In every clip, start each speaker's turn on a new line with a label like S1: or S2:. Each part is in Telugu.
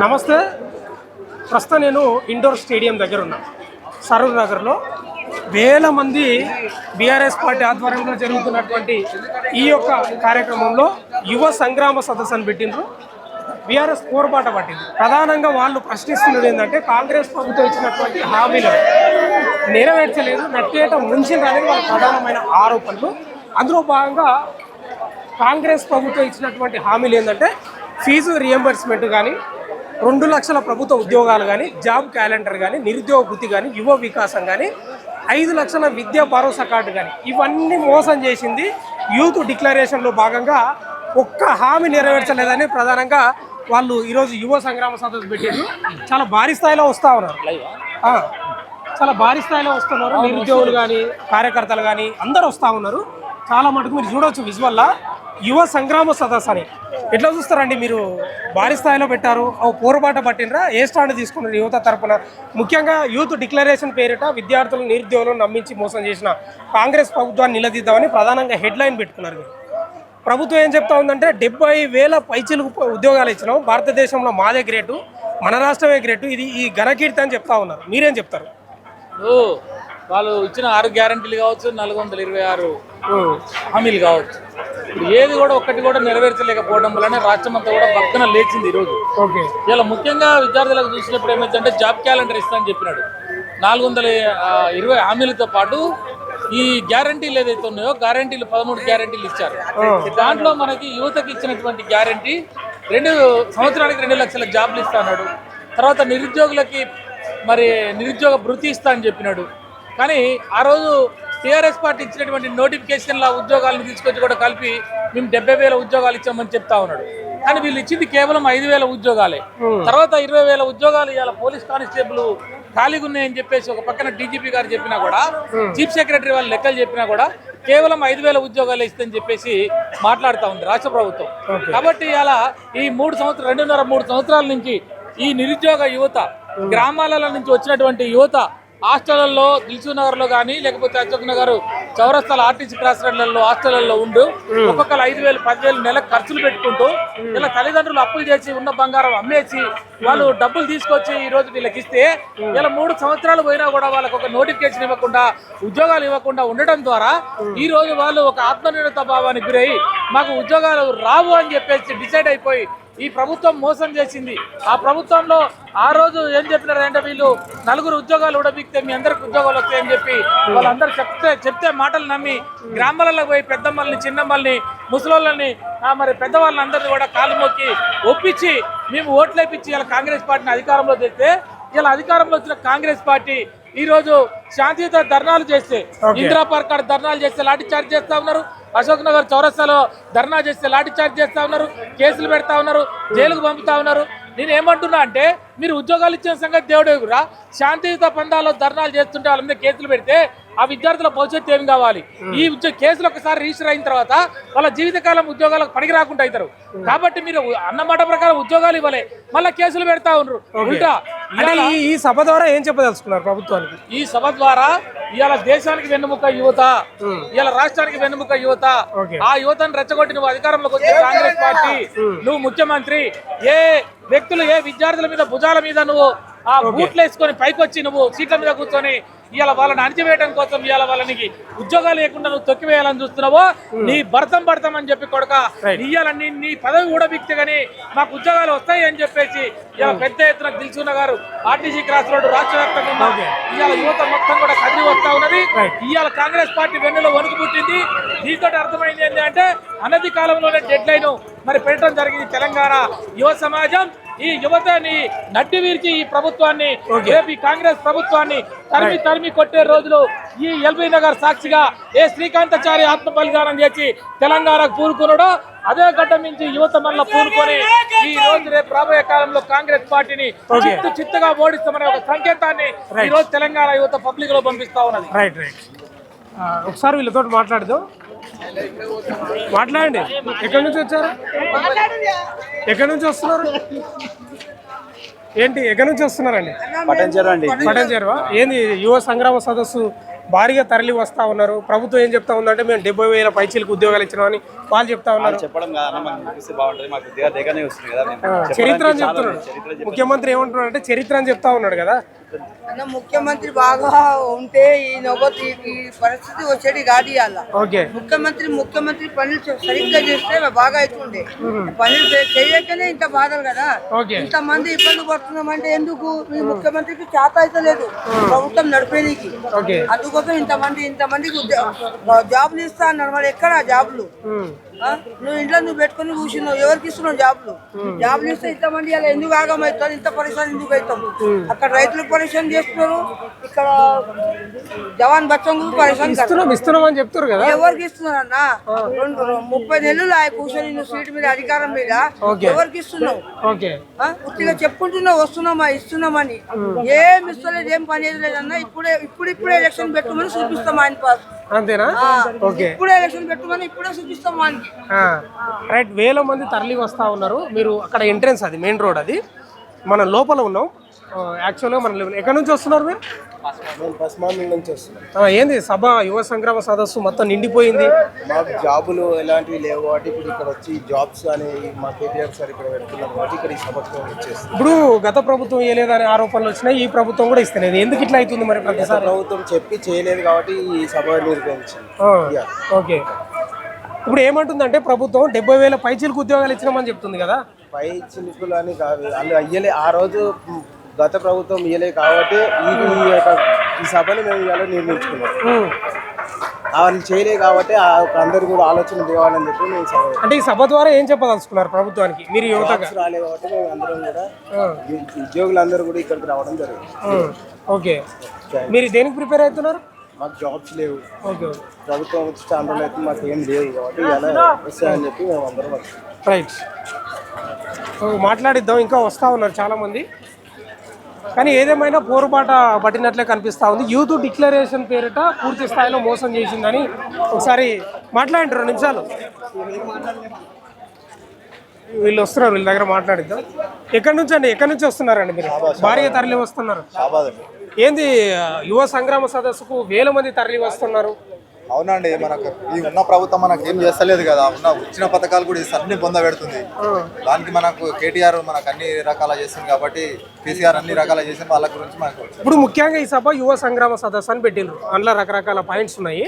S1: నమస్తే. ప్రస్తుతం నేను ఇండోర్ స్టేడియం దగ్గర ఉన్నా, సరూర్ నగర్లో. వేల మంది బీఆర్ఎస్ పార్టీ ఆధ్వర్యంలో జరుగుతున్నటువంటి ఈ యొక్క కార్యక్రమంలో యువ సంగ్రామ సదస్సు అని పెట్టిండ్రు. బీఆర్ఎస్ పోరుబాట పట్టింది. ప్రధానంగా వాళ్ళు ప్రశ్నిస్తున్నది ఏంటంటే కాంగ్రెస్ ప్రభుత్వం ఇచ్చినటువంటి హామీలను నెరవేర్చలేదు, నట్టేట ముంచింది అనేది వాళ్ళ ప్రధానమైన ఆరోపణలు. అందులో భాగంగా కాంగ్రెస్ ప్రభుత్వం ఇచ్చినటువంటి హామీలు ఏంటంటే ఫీజు రియంబర్స్మెంట్ కానీ, 2 లక్షల ప్రభుత్వ ఉద్యోగాలు కానీ, జాబ్ క్యాలెండర్ కానీ, నిరుద్యోగ వృత్తి కానీ, యువ వికాసం కానీ, 5 లక్షల విద్యా భరోసా కార్డు కానీ, ఇవన్నీ మోసం చేసింది. యూత్ డిక్లరేషన్లో భాగంగా ఒక్క హామీ నెరవేర్చలేదని ప్రధానంగా వాళ్ళు ఈరోజు యువ సంగ్రామ సదస్సు పెట్టారు. చాలా భారీ స్థాయిలో వస్తూ ఉన్నారు, చాలా భారీ స్థాయిలో వస్తున్నారు. నిరుద్యోగులు కానీ, కార్యకర్తలు కానీ అందరూ వస్తూ ఉన్నారు. చాలా మటుకు మీరు చూడవచ్చు విజువల్లా యువ సంగ్రామ సదస్సు అని. ఎట్లా చూస్తారండి మీరు? భారీ స్థాయిలో పెట్టారు, పోరుబాట పట్టినరా? ఏ స్టాండ్ తీసుకున్నారు యువత తరపున? ముఖ్యంగా యూత్ డిక్లరేషన్ పేరిట విద్యార్థులు నిరుద్యోగులను నమ్మించి మోసం చేసిన కాంగ్రెస్ ప్రభుత్వాన్ని నిలదీద్దామని ప్రధానంగా హెడ్లైన్ పెట్టుకున్నారు. ప్రభుత్వం ఏం చెప్తా ఉందంటే 70,000 పైచిలకు ఉద్యోగాలు ఇచ్చినాం, భారతదేశంలో మాదే గ్రేటు, మన రాష్ట్రమే గ్రేటు, ఇది ఈ ఘనకీర్తి అని చెప్తా ఉన్నారు. మీరేం చెప్తారు?
S2: వాళ్ళు ఇచ్చిన 6 గ్యారంటీలు కావచ్చు, 426 హామీలు కావచ్చు, ఇప్పుడు ఏది కూడా ఒక్కటి కూడా నెరవేర్చలేకపోవడం వల్లనే రాష్ట్రం అంతా కూడా పక్కన లేచింది ఈరోజు. ఇలా ముఖ్యంగా విద్యార్థులకు చూసినప్పుడు ఏమైందంటే జాబ్ క్యాలెండర్ ఇస్తానని చెప్పినాడు. 420 హామీలతో పాటు ఈ గ్యారంటీలు ఏదైతే ఉన్నాయో గ్యారంటీలు 13 గ్యారంటీలు ఇచ్చారు. దాంట్లో మనకి యువతకి ఇచ్చినటువంటి గ్యారంటీ 2 సంవత్సరానికి 2 లక్షల జాబ్లు ఇస్తా అన్నాడు. తర్వాత నిరుద్యోగులకి మరి నిరుద్యోగ భృతి ఇస్తా అని చెప్పినాడు. కానీ ఆ రోజు టీఆర్ఎస్ పార్టీ ఇచ్చినటువంటి నోటిఫికేషన్ల ఉద్యోగాలను తీసుకొచ్చి కూడా కలిపి మేము 70,000 ఉద్యోగాలు ఇచ్చామని చెప్తా ఉన్నాడు. కానీ వీళ్ళు ఇచ్చింది కేవలం 5,000 ఉద్యోగాలే. తర్వాత 20,000 ఉద్యోగాలు ఇవాళ పోలీస్ కానిస్టేబుల్ ఖాళీగా ఉన్నాయని చెప్పేసి ఒక పక్కన డీజీపీ గారు చెప్పినా కూడా, చీఫ్ సెక్రటరీ వాళ్ళు లెక్కలు చెప్పినా కూడా కేవలం 5,000 ఉద్యోగాలు ఇస్తుందని చెప్పేసి మాట్లాడుతూ ఉంది రాష్ట్ర ప్రభుత్వం. కాబట్టి ఇలా ఈ 2.5-3 సంవత్సరాల నుంచి ఈ నిరుద్యోగ యువత, గ్రామాల నుంచి వచ్చినటువంటి యువత హాస్టళ్లలో, దిల్సుఖ్ నగర్లో కానీ లేకపోతే అశోక్ నగర్ చౌరస్తాల ఆర్టీసీ క్రాస్ రోడ్లలో హాస్టళ్లలో ఉండు ఒక్కొక్కరు 5,000, 10,000 నెలకు ఖర్చులు పెట్టుకుంటూ ఇలా తల్లిదండ్రులు అప్పులు చేసి ఉన్న బంగారం అమ్మేసి వాళ్ళు డబ్బులు తీసుకొచ్చి ఈ రోజు వీళ్ళకి ఇస్తే ఇలా 3 సంవత్సరాలు పోయినా కూడా వాళ్ళకు ఒక నోటిఫికేషన్ ఇవ్వకుండా, ఉద్యోగాలు ఇవ్వకుండా ఉండడం ద్వారా ఈ రోజు వాళ్ళు ఒక ఆత్మనిర్భరత భావానికి గురై మాకు ఉద్యోగాలు రావు అని చెప్పేసి డిసైడ్ అయిపోయి ఈ ప్రభుత్వం మోసం చేసింది. ఆ ప్రభుత్వంలో ఆ రోజు ఏం చెప్పినారంటే వీళ్ళు 4 ఉద్యోగాలు ఉడబిక్తే మీ అందరికి ఉద్యోగాలు వస్తాయని చెప్పి వాళ్ళందరూ చెప్తే మాటలు నమ్మి గ్రామాలలో పోయి పెద్దమ్మల్ని, చిన్నమ్మల్ని, ముసలోళ్ళని, మరి పెద్దవాళ్ళని అందరినీ కూడా కాలు మొక్కి ఒప్పించి మేము ఓట్లు వేయించి ఇలా కాంగ్రెస్ పార్టీని అధికారంలో తెస్తే ఇలా అధికారంలో వచ్చిన కాంగ్రెస్ పార్టీ ఈ రోజు శాంతియుత ధర్నాలు చేస్తే, ఇందిరా పార్క్ కాడ ధర్నాలు చేస్తే లాఠీ చార్జ్ చేస్తా ఉన్నారు, అశోక్ నగర్ చౌరస్తాలో ధర్నా చేస్తే లాఠీ చార్జ్ చేస్తా ఉన్నారు, కేసులు పెడతా ఉన్నారు, జైలుకు పంపుతా ఉన్నారు. నేను ఏమంటున్నా అంటే మీరు ఉద్యోగాలు ఇచ్చిన సంగతి దేవుడే కూడా శాంతియుత పందాల్లో ధర్నాలు చేస్తుంటే వాళ్ళ మీద కేసులు పెడితే ఆ విద్యార్థుల భవిష్యత్తు ఏం కావాలి? ఈ కేసులు ఒకసారి రిజిస్టర్ అయిన తర్వాత వాళ్ళ జీవితకాలం ఉద్యోగాలకు పనికి రాకుండా అవుతారు. కాబట్టి మీరు అన్నమాట ప్రకారం ఉద్యోగాలు ఇవ్వలే, మళ్ళీ కేసులు పెడతా ఉన్నారు. ఉల్టా
S1: ఈ సభ ద్వారా ఏం చెప్పదలుచుకున్నారు ప్రభుత్వానికి?
S2: ఈ సభ ద్వారా ఇవాళ దేశానికి వెన్నుముక యువత, ఇవాళ రాష్ట్రానికి వెన్నుముక యువత, ఆ యువతను రెచ్చగొట్టి నువ్వు అధికారంలోకి వచ్చే కాంగ్రెస్ పార్టీ, నువ్వు ముఖ్యమంత్రి, ఏ వ్యక్తులు ఏ విద్యార్థుల మీద భుజాల మీద నువ్వు ఆ బూట్లు వేసుకొని పైకి వచ్చి నువ్వు సీట్ల మీద కూర్చొని ఇవాళ వాళ్ళని అణచివేయడం కోసం ఇవాళ వాళ్ళకి ఉద్యోగాలు లేకుండా నువ్వు తొక్కివేయాలని చూస్తున్నావో నీ భర్తం అని చెప్పి కొడక ఇవాళ నీ పదవి కూడా బిక్తే గానీ మాకు ఉద్యోగాలు వస్తాయి అని చెప్పేసి ఇవాళ పెద్ద ఎత్తున Dilsukh Nagar RTC cross road రాష్ట్ర వ్యాప్తంగా ఇవాళ యువత మొత్తం కూడా కదిలి వస్తా ఉన్నది. ఇవాళ కాంగ్రెస్ పార్టీ వెన్నులో వణుకు పుట్టింది. దీంతో అర్థమైంది ఏంటంటే అనతి కాలంలోనే డెడ్ లైన్ మరి పెట్టడం జరిగింది. తెలంగాణ యువ సమాజం ఈ యువతని నడ్డి వీర్చి ఈ ప్రభుత్వాన్ని, ఏపీ కాంగ్రెస్ ప్రభుత్వాన్ని తరిమి కొట్టే రోజులు ఈ ఎల్బీ నగర్ సాక్షిగా ఏ శ్రీకాంతాచారి ఆత్మ బలిదానం చేసి తెలంగాణకు పూనుకున్నాడో అదే గడ్డ నుంచి యువత మళ్ళీ పూనుకొని ఈ రోజు రేపు రాబోయే కాలంలో కాంగ్రెస్ పార్టీని చిత్తుగా ఓడిస్తామనే ఒక సంకేతాన్ని ఈ రోజు తెలంగాణ యువత పబ్లిక్ లో పంపిస్తా ఉన్నది.
S1: ఒకసారి వీళ్ళతో మాట్లాడదాం. మాట్లాడండి. ఎక్కడి నుంచి వచ్చారు? ఎక్కడి నుంచి వస్తున్నారు? ఏంటి ఎక్కడి నుంచి వస్తున్నారండి?
S3: పటంచెరు అండి.
S1: పటంచెరువా? ఏంది యువ సంగ్రామ సదస్సు భారీగా తరలి వస్తూ ఉన్నారు. ప్రభుత్వం ఏం చెప్తా ఉందంటే మేము 70,000 పైచీలకు ఉద్యోగాలు ఇచ్చినామని వాళ్ళు చెప్తా ఉన్నారు.
S3: చెప్పడం కాదన్న మాకు చూపిస్తే బాగుంటుంది, మాకు ఉద్యోగాలు దగ్గరనే వస్తుంది కదా.
S1: చరిత్ర అని చెప్తున్నాడు ముఖ్యమంత్రి. ఏమంటున్నాడు అంటే చరిత్ర అని చెప్తా ఉన్నాడు కదా.
S4: అన్న ముఖ్యమంత్రి బాగా ఉంటే ఈ నొబత్ ఈ పరిస్థితి వచ్చేది కాదు. ఇవాళ
S1: ఓకే
S4: ముఖ్యమంత్రి పనులు సరిగ్గా చేస్తే బాగా అవుతుండే. పనులు చేయకనే ఇంత బాధలు కదా.
S1: ఓకే
S4: ఇంత మంది ఇబ్బంది పడుతున్నామంటే ఎందుకు? ఈ ముఖ్యమంత్రికి చేత అయితే లేదు ప్రభుత్వం నడిపేనికి.
S1: ఓకే
S4: అందుకోసం ఇంతమందికి జాబులు ఇస్తా అన్నారు. మరి ఎక్కడ జాబులు? నువ్వు ఇంట్లో పెట్టుకుని కూర్చున్నావు, ఎవరికి ఇస్తున్నావు జాబులు ఇస్తే ఇంతమంది అలా ఎందుకు ఆగమవుతారు? ఇంత పరిశ్రమ ఎందుకు అవుతాం? అక్కడ రైతులు పరిశ్రమ చేస్తున్నారు, ఇక్కడ జవాన్ బచ్చంగు పరిశ్రమ
S1: ఇస్తున్నాం అని చెప్తారు కదా.
S4: ఎవరికి ఇస్తున్నారు అన్న? 30 నెలలు ఆ కూర్చొని నువ్వు సీటు మీద అధికారం మీద ఎవరికి ఇస్తున్నావు? పూర్తిగా చెప్పుకుంటున్నావు ఇస్తున్నామని. ఏం ఇస్తలేదు, ఏం పని లేదన్నా. ఇప్పుడే ఎలక్షన్ పెట్టుమని చూపిస్తాం ఆయన పాస్.
S1: అంతేనా? ఓకే
S4: ఇప్పుడే ఎలక్షన్ పెట్టుమని ఇప్పుడే చూపిస్తాం ఆయనకి.
S1: రైట్. వేల మంది తరలి వస్తూ ఉన్నారు. మీరు అక్కడ ఎంట్రెన్స్, అది మెయిన్ రోడ్, అది మనం లోపల ఉన్నాం. యాక్చువల్గా మనం ఎక్కడి నుంచి వస్తున్నారు మీరు?
S5: పస్మాన్ నుంచి వస్తున్నాం.
S1: ఏంది సభ యువ సంగ్రామ సదస్సు మొత్తం నిండిపోయింది.
S5: మాకు జాబులు ఎలాంటివి లేవు కాబట్టి ఇప్పుడు ఇక్కడ వచ్చి జాబ్స్ అని మా కేటీఆర్ సార్ ఇక్కడ పెడుతున్నాం కాబట్టి ఇక్కడ ఈ సభకు వచ్చేస్తుంది.
S1: ఇప్పుడు గత ప్రభుత్వం ఇవ్వలేదనే ఆరోపణలు వచ్చినాయి, ఈ ప్రభుత్వం కూడా ఇస్తలేదు. ఎందుకు ఇట్లా అవుతుంది మరి? ప్రతిసారి
S5: ప్రభుత్వం చెప్పి చేయలేదు కాబట్టి ఈ సభ నిర్వహించింది.
S1: ఓకే. ఇప్పుడు ఏమంటుందంటే ప్రభుత్వం 70,000 పైచీలకు ఉద్యోగాలు ఇచ్చినామని చెప్తుంది కదా.
S5: పై చిలుకులు అని కాదు, వాళ్ళు అయ్యలే. ఆ రోజు గత ప్రభుత్వం ఇయ్యలే కాబట్టి ఈ సభను మేము ఇవాళ నిర్మించుకున్నాం. వాళ్ళు చేయలే కాబట్టి అందరు కూడా ఆలోచన తేవాలని చెప్పి మేము సభ.
S1: అంటే ఈ సభ ద్వారా ఏం చెప్పదలుచుకున్నారు ప్రభుత్వానికి? మీరు యువతగా
S5: రాలే కాబట్టి మేము అందరం కూడా ఉద్యోగులందరూ కూడా ఇక్కడికి రావడం జరిగింది.
S1: ఓకే. మీరు దేనికి ప్రిపేర్ అవుతున్నారు?
S5: మాకు జాబ్స్ లేవు.
S1: ఓకే.
S5: ప్రభుత్వం వచ్చి స్టాండర్డ్ అయితే మాకు ఏం లేవు కాబట్టి ఇలా వస్తాయని చెప్పి మేము అందరం వచ్చాం.
S1: రైట్. మాట్లాడిద్దాం. ఇంకా వస్తూ ఉన్నారు చాలామంది. కానీ ఏదేమైనా పోరుబాట పట్టినట్లే కనిపిస్తూ ఉంది. యూత్ డిక్లరేషన్ పేరిట పూర్తి స్థాయిలో మోసం చేసిందని ఒకసారి మాట్లాడండి 2 నిమిషాలు. వీళ్ళు వస్తున్నారు, వీళ్ళ దగ్గర మాట్లాడిద్దాం. ఎక్కడి నుంచి వస్తున్నారండి మీరు? భారీగా తరలి వస్తున్నారు. ఏంది యువ సంగ్రామ సదస్సుకు వేల మంది తరలి వస్తున్నారు?
S6: అవునండి, మనకు ఈ ఉన్న ప్రభుత్వం మనకు ఏం చేస్తలేదు కదా. వచ్చిన పథకాలు కూడా అన్ని పొందబెడుతుంది. దానికి మనకు కేటీఆర్ మనకు అన్ని రకాల చేస్తుంది కాబట్టి కేసీఆర్ అన్ని రకాల చేసిన వాళ్ళ గురించి మనకు.
S1: ఇప్పుడు ముఖ్యంగా ఈ సభ యువ సంగ్రామ సదస్సు అని పెట్టిండ్రు. అందులో రకరకాల పాయింట్స్ ఉన్నాయి.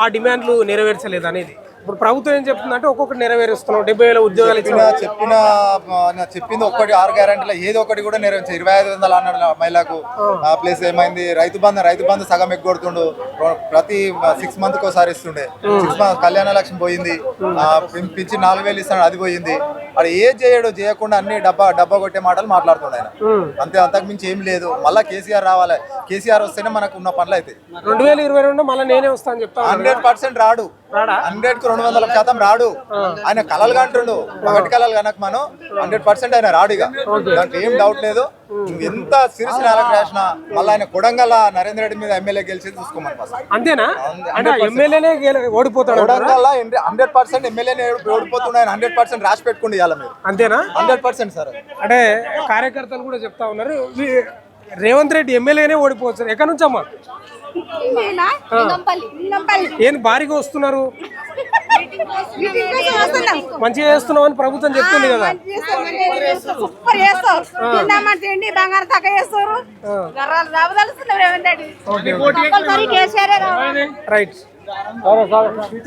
S1: ఆ డిమాండ్లు నెరవేర్చలేదు అనేది. ఇప్పుడు ప్రభుత్వం ఏం చెప్తుందంటే ఒక్కొక్కటి నెరవేరుస్తున్నాం, 70,000 ఉద్యోగాలు
S6: చెప్పింది ఒక్కటి 6 గ్యారెంటీలో ఏదో ఒకటి కూడా నెరవేర్చారు. 2500 అన్నాడు మహిళకు. ప్లస్ ఏమైంది, రైతు బంధు సగం ఎగ్గొడుతుండు. ప్రతి 6 మంత్కి ఒకసారి ఇస్తుండే. 6 మంత్ కళ్యాణ లక్ష్మి పోయింది. పింఛన్ 4,000 ఇస్తాడు, అది పోయింది. అది ఏం చేయకుండా అన్ని డబ్బా కొట్టే మాటలు మాట్లాడుతుండే ఆయన. అంతకు మించి ఏం లేదు. మళ్ళీ కేసీఆర్ రావాలి. కేసీఆర్ వస్తేనే మనకు ఉన్న పనులు అయితే.
S1: 2022 మళ్ళీ నేనే వస్తాను చెప్తాను.
S6: 100% రాడు. 100కు 200% రాడు. ఆయన కలలు కంటుండు, ఒకటి కలలు కనుక మనం 100% ఆయన రాడు. ఇక దాంట్లో ఏం డౌట్ లేదు. నువ్వు ఎంత సిరిసి నాలకు రాసినా మళ్ళీ ఆయన కొడంగల్ నరేంద్ర రెడ్డి మీద ఎమ్మెల్యే గెలిచేది చూసుకోమని.
S1: అంతేనా? అంటే ఎమ్మెల్యేనే ఓడిపోతాడు.
S6: కొడంగల్ 100% ఎమ్మెల్యేనే ఓడిపోతున్నాయి. 100% రాసి పెట్టుకుండి ఇవాళ మీరు.
S1: అంతేనా?
S6: 100% సార్.
S1: అంటే కార్యకర్తలు కూడా చెప్తా ఉన్నారు రేవంత్ రెడ్డి ఎమ్మెల్యేనే ఓడిపోవచ్చు. ఎక్కడి నుంచి అమ్మా? ఏం భారీగా వస్తున్నారు? మంచిగా చేస్తున్నావు అని ప్రభుత్వం చెప్తుంది కదా. రైట్.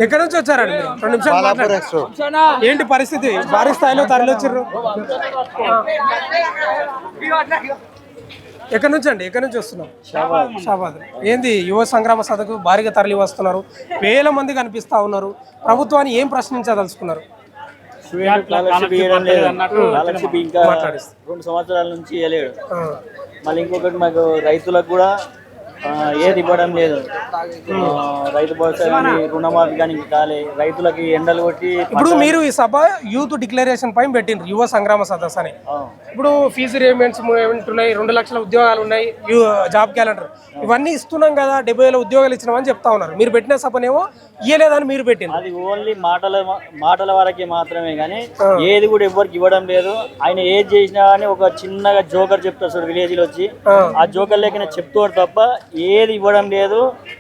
S1: ఎక్కడి నుంచి వచ్చారండి మీరు? 2 నిమిషాలు మాట్లాడండి. ఏంటి పరిస్థితి? భారీ స్థాయిలో తరలి వచ్చారు. ఎక్కడి నుంచి వస్తున్నాం? షాబాద్. ఏంది యువ సంగ్రామ సభకు భారీగా తరలి వస్తున్నారు, వేల మంది కనిపిస్తా ఉన్నారు. ప్రభుత్వాన్ని ఏం ప్రశ్నించదలుచుకున్నారు?
S7: ఇంకా 2 సంవత్సరాల నుంచి ఇవ్వలేడు. మళ్ళీ ఇంకొకటి మాకు రైతులకు కూడా ఏది ఇవ్వడం లేదు. రైతు భరోసా కానీ రుణమాఫీ కానీ కాలే. రైతులకి ఎండలు కొట్టి
S1: ఇప్పుడు మీరు ఈ సభ యూత్ డిక్లరేషన్ పైన పెట్టిండ్రు యువ సంగ్రామ సదస్సు అని. ఇప్పుడు ఫీజు రియంబర్స్మెంట్స్ ఉన్నాయి, 2 లక్షల ఉద్యోగాలు ఉన్నాయి, జాబ్ క్యాలెండర్ ఇవన్నీ ఇస్తున్నాం కదా, 70,000 ఉద్యోగాలు ఇచ్చినామని చెప్తా ఉన్నారు. మీరు పెట్టిన సభనేమో ఇయ్యలేదని మీరు పెట్టింది.
S7: అది ఓన్లీ మాటల వరకే మాత్రమే కానీ ఏది కూడా ఎవరికి ఇవ్వడం లేదు. ఆయన ఏది చేసినా కానీ ఒక చిన్నగా జోకర్ చెప్తారు సార్, విలేజ్ లో వచ్చి ఆ జోకర్ లేకనే చెప్తాడు తప్ప ఏది ఇవ్వడం లేదు,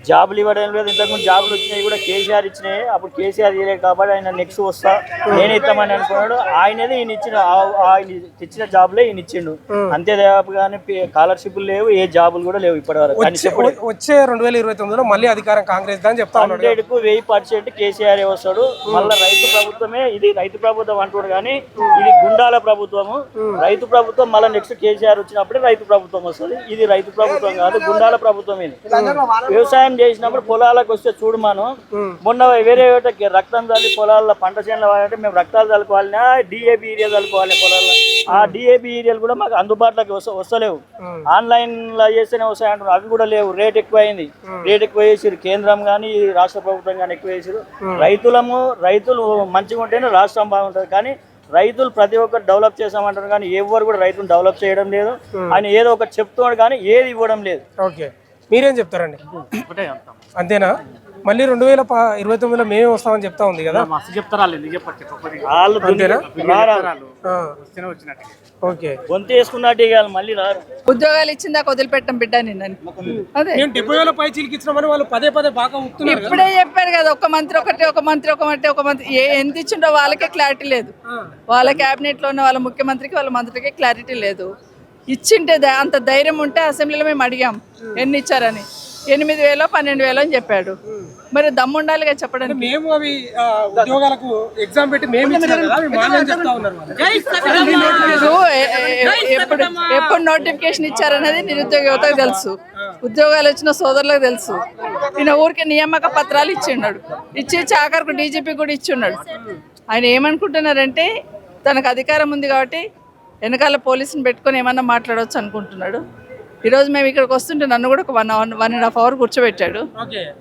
S7: జాబులు ఇవ్వడం లేదు. ఇంతకుముందు జాబులు వచ్చినాయి కూడా కేసీఆర్ ఇచ్చినాయి, అప్పుడు కేసీఆర్ ఇవ్వలేదు కాబట్టి ఆయన నెక్స్ట్ వస్తా నేను ఇస్తామని అనుకున్నాడు. ఆయనది ఈయన ఇచ్చిన ఆయన తెచ్చిన జాబులే ఈయన ఇచ్చిండు అంతే. కానీ స్కాలర్షిప్లు లేవు, ఏ జాబులు కూడా లేవు ఇప్పటి వరకు.
S1: వచ్చే 2029లో మళ్ళీ అధికారం కాంగ్రెస్ అని చెప్తా ఉన్నాడు.
S7: 100కు 1000% కేసీఆర్ వస్తాడు. మళ్ళీ రైతు ప్రభుత్వమే, ఇది రైతు ప్రభుత్వం అంటాడు కానీ ఇది గుండాల ప్రభుత్వము. రైతు ప్రభుత్వం మళ్ళీ నెక్స్ట్ కేసీఆర్ వచ్చినప్పుడే రైతు ప్రభుత్వం వస్తుంది. ఇది రైతు ప్రభుత్వం కాదు, గుండాల ప్రభుత్వం. ఇది వ్యవసాయం చేసినప్పుడు పొలాలకు వస్తే చూడు, మనం మొన్న వేరే రక్తం చల్లి పొలాల్లో పంట చేనులు వాలంటే మేము రక్తాలు చల్లుకోవాలన్నా డిఏపి ఏరియా చల్లుకోవాలి పొలాల్లో. ఆ డిఏపి ఏరియాలు కూడా మాకు అందుబాటులోకి వస్తలేవు. ఆన్లైన్ లో చేస్తేనే వస్తాయి అంటారు, అవి కూడా లేవు. రేట్ ఎక్కువ అయింది, రేట్ ఎక్కువ చేసారు కేంద్రం కానీ రాష్ట్ర ప్రభుత్వం కానీ ఎక్కువ చేసారు. రైతులు మంచిగా ఉంటేనే రాష్ట్రం బాగుంటుంది. కానీ రైతులు ప్రతి ఒక్కరు డెవలప్ చేసామంటారు కానీ ఎవరు కూడా రైతులు డెవలప్ చేయడం లేదు. ఆయన ఏదో ఒకటి చెప్తున్నాడు కానీ ఏది ఇవ్వడం లేదు.
S1: ఓకే, మీరేం చెప్తారండి? అంతేనా? మళ్ళీ 2029లో మేమే వస్తామని చెప్తా ఉంది కదా. ఓకే,
S7: గొంతు వేసుకున్నట్టు ఇవ్వాలి, మళ్ళీ రారు.
S8: ఉద్యోగాలు ఇచ్చిందా వదిలిపెట్టం బిడ్డ నిన్న. అదే
S1: 70,000 పైచీలకి ఇచ్చినామని వాళ్ళు పదే బాగా ఊపుతున్నారు.
S8: ఇప్పుడే చెప్పారు కదా, ఒక మంత్రి ఎంత ఇచ్చిండో వాళ్ళకే క్లారిటీ లేదు. వాళ్ళ క్యాబినెట్ లో ఉన్న వాళ్ళ ముఖ్యమంత్రికి వాళ్ళ మంత్రికి క్లారిటీ లేదు. ఇచ్చింటే అంత ధైర్యం ఉంటే అసెంబ్లీలో మేము అడిగాం ఎన్ని ఇచ్చారని. 8,000 12,000 అని చెప్పాడు. మరి దమ్ము ఉండాలిగా చెప్పడానికి.
S1: మేము అవి ఉద్యోగాలకు ఎగ్జామ్ పెట్టి మేము
S8: ఎప్పుడు నోటిఫికేషన్ ఇచ్చారనేది నిరుద్యోగ యువతకు తెలుసు, ఉద్యోగాలు వచ్చిన సోదరులకు తెలుసు. ఈయన ఊరికి నియామక పత్రాలు ఇచ్చిండాడు, ఇచ్చి ఆఖరికి డీజీపీ కూడా ఇచ్చిండాడు. ఆయన ఏమనుకుంటున్నారంటే తనకు అధికారం ఉంది కాబట్టి వెనకాల పోలీసుని పెట్టుకొని ఏమన్నా మాట్లాడవచ్చు అనుకుంటున్నాడు. ఈరోజు మేము ఇక్కడికి వస్తుంటే నన్ను కూడా ఒక 1.5 hour కూర్చోబెట్టాడు.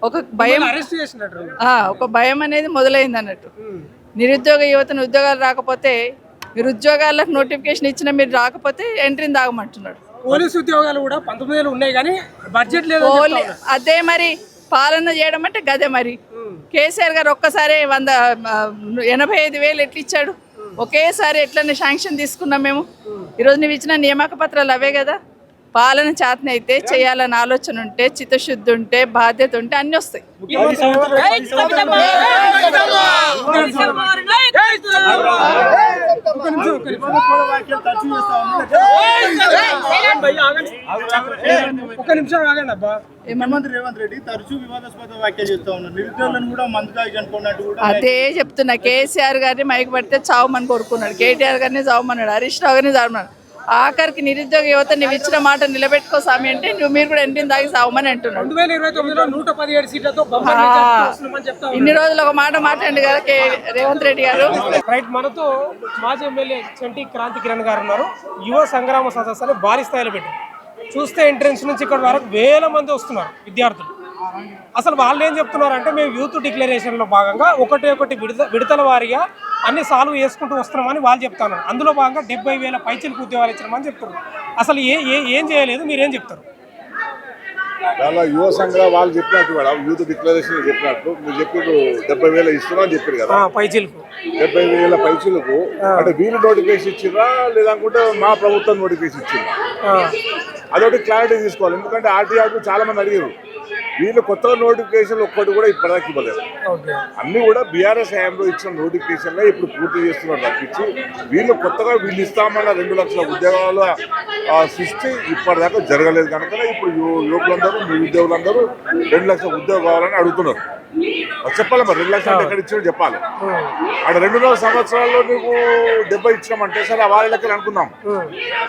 S8: ఒక భయం అనేది మొదలైంది అన్నట్టు. నిరుద్యోగ యువతను ఉద్యోగాలు రాకపోతే, మీరు ఉద్యోగాలకు నోటిఫికేషన్ ఇచ్చినా మీరు రాకపోతే ఎంట్రీని దాగమంటున్నాడు.
S1: పోలీసు ఉద్యోగాలు కూడా 19,000 ఉన్నాయి కానీ బడ్జెట్ లేదు.
S8: అదే మరి పాలన చేయడం అంటే గదే మరి. కేసీఆర్ గారు ఒక్కసారి 85,000 ఎట్లా ఇచ్చాడు, ఒకేసారి ఎట్లనే శాంక్షన్ తీసుకున్నాం మేము. ఈరోజు నువ్వు ఇచ్చిన నియామక పత్రాలు అవే కదా. పాలన చేతనైతే చేయాలని ఆలోచన ఉంటే, చిత్తశుద్ధి ఉంటే, బాధ్యత ఉంటే అన్ని వస్తాయి.
S1: ఒక నిమిషం ఆగండి అబ్బా.
S9: ముఖ్యమంత్రి రేవంత్ రెడ్డి తరచూ వివాదాస్పద వ్యాఖ్యలు చేస్తూ ఉన్నారు. నిరుద్యోగులను కూడా మందుగా అనుకున్నట్టు కూడా.
S8: అదే చెప్తున్నా, కేసీఆర్ గారిని మైకి పడితే చావమని కోరుకున్నాడు, కేటీఆర్ గారిని చావమన్నాడు, హరీష్ రావు గారిని చావమన్నాడు. ఆఖరికి నిరుద్యోగ యువత నువ్వు ఇచ్చిన మాట నిలబెట్టుకో స్వామి అంటే మీరు కూడా ఎంట్రీని దాగి సావమని అంటున్నాడు.
S1: 2029లో 117 సీట్లతో
S8: ఇన్ని రోజులు ఒక మాట మాట్లాడండి కదా రేవంత్ రెడ్డి గారు.
S1: రైట్, మనతో మాజీ ఎమ్మెల్యే చంటి క్రాంతి కిరణ్ గారు ఉన్నారు. యువ సంగ్రామ సదస్సుని భారీ స్థాయిలో పెట్టారు. చూస్తే ఎంట్రన్స్ నుంచి ఇక్కడ వరకు 1000 మంది వస్తున్నారు విద్యార్థులు. అసలు వాళ్ళు ఏం చెప్తున్నారంటే మేము యూత్ డిక్లరేషన్లో భాగంగా ఒకటి విడతల వారీగా అన్ని సాల్వ్ చేసుకుంటూ వస్తున్నామని వాళ్ళు చెప్తున్నారు. అందులో భాగంగా 70,000 పైచీలకు ఉద్యోగాలు ఇచ్చినామని చెప్తున్నారు. అసలు ఏం చేయలేదు, మీరేం చెప్తారు?
S10: చాలా యువ సంఘాలు వాళ్ళు చెప్పినట్టు కూడా యూత్ డిక్లరేషన్ చెప్పినట్టు మీరు చెప్పారు 70,000 ఇస్తున్నామని చెప్పారు కదా
S1: పైచీలకు.
S10: 70,000 పైచీలకు అంటే వీళ్ళు నోటిఫికేషన్ ఇచ్చిరా లేదనుకుంటే మా ప్రభుత్వం నోటిఫికేషన్ ఇచ్చిరా, అదొకటి క్లారిటీ తీసుకోవాలి. ఎందుకంటే ఆర్టీఆర్ చాలా మంది అడిగారు, వీళ్ళు కొత్తగా నోటిఫికేషన్లు ఒక్కటి కూడా ఇప్పటిదాకా ఇవ్వలేదు. అన్ని కూడా బీఆర్ఎస్ హయాంలో ఇచ్చిన నోటిఫికేషన్లే ఇప్పుడు పూర్తి చేస్తున్నారు తప్పించి వీళ్ళు కొత్తగా వీళ్ళు ఇస్తామన్న 2 లక్షల ఉద్యోగాల సృష్టి ఇప్పటిదాకా జరగలేదు. కనుక ఇప్పుడు యువకులందరూ నిరుద్యోగులందరూ 2 లక్షల ఉద్యోగాలు కావాలని అడుగుతున్నారు. చెప్పాలి మరి 2 లక్షలు ఎక్కడ ఇచ్చినా చెప్పాలి. అక్కడ 2.5 సంవత్సరాల్లో నువ్వు 70 ఇచ్చినామంటే సరే వాళ్ళ లెక్కలు అనుకుందాం.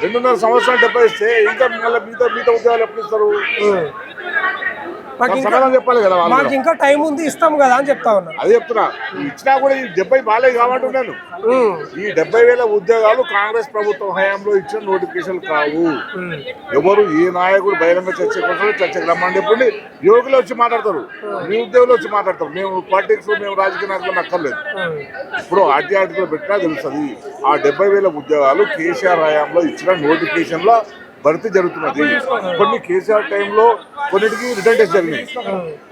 S10: 2.5 సంవత్సరాలు 70 ఇస్తే ఇంకా మళ్ళీ మిగతా ఉద్యోగాలు ఎప్పుడు ఇస్తారు? చెప్పాలి కదా,
S1: మాకు ఇంకా టైం ఉంది ఇస్తాం కదా అని చెప్తా ఉన్నా.
S10: అదే చెప్తున్నా, ఇచ్చినా కూడా ఈ 70 బాలే కావాలంటున్నాను. ఈ 70,000 ఉద్యోగాలు కాంగ్రెస్ ప్రభుత్వం హయాంలో ఇచ్చిన నోటిఫికేషన్ కావు. ఎవరు ఏ నాయకుడు బహిరంగ చర్చకు రమ్మంటే ఇప్పుడు యువకులు వచ్చి మాట్లాడతారు, నిరుద్యోగులు వచ్చి మాట్లాడతారు. మేము పాలిటిక్స్ మేము రాజకీయ నాయకులు అక్కర్లేదు. ఇప్పుడు ఆర్టీఆర్టీలో పెట్టినా తెలుస్తుంది. ఆ 70,000 ఉద్యోగాలు కేసీఆర్ హయాంలో ఇచ్చిన నోటిఫికేషన్ లో భర్తీ జరుగుతున్నది. కొన్ని కేసీఆర్ టైంలో కొన్నిటికి రిటర్న్ టెస్ట్ జరిగినాయి.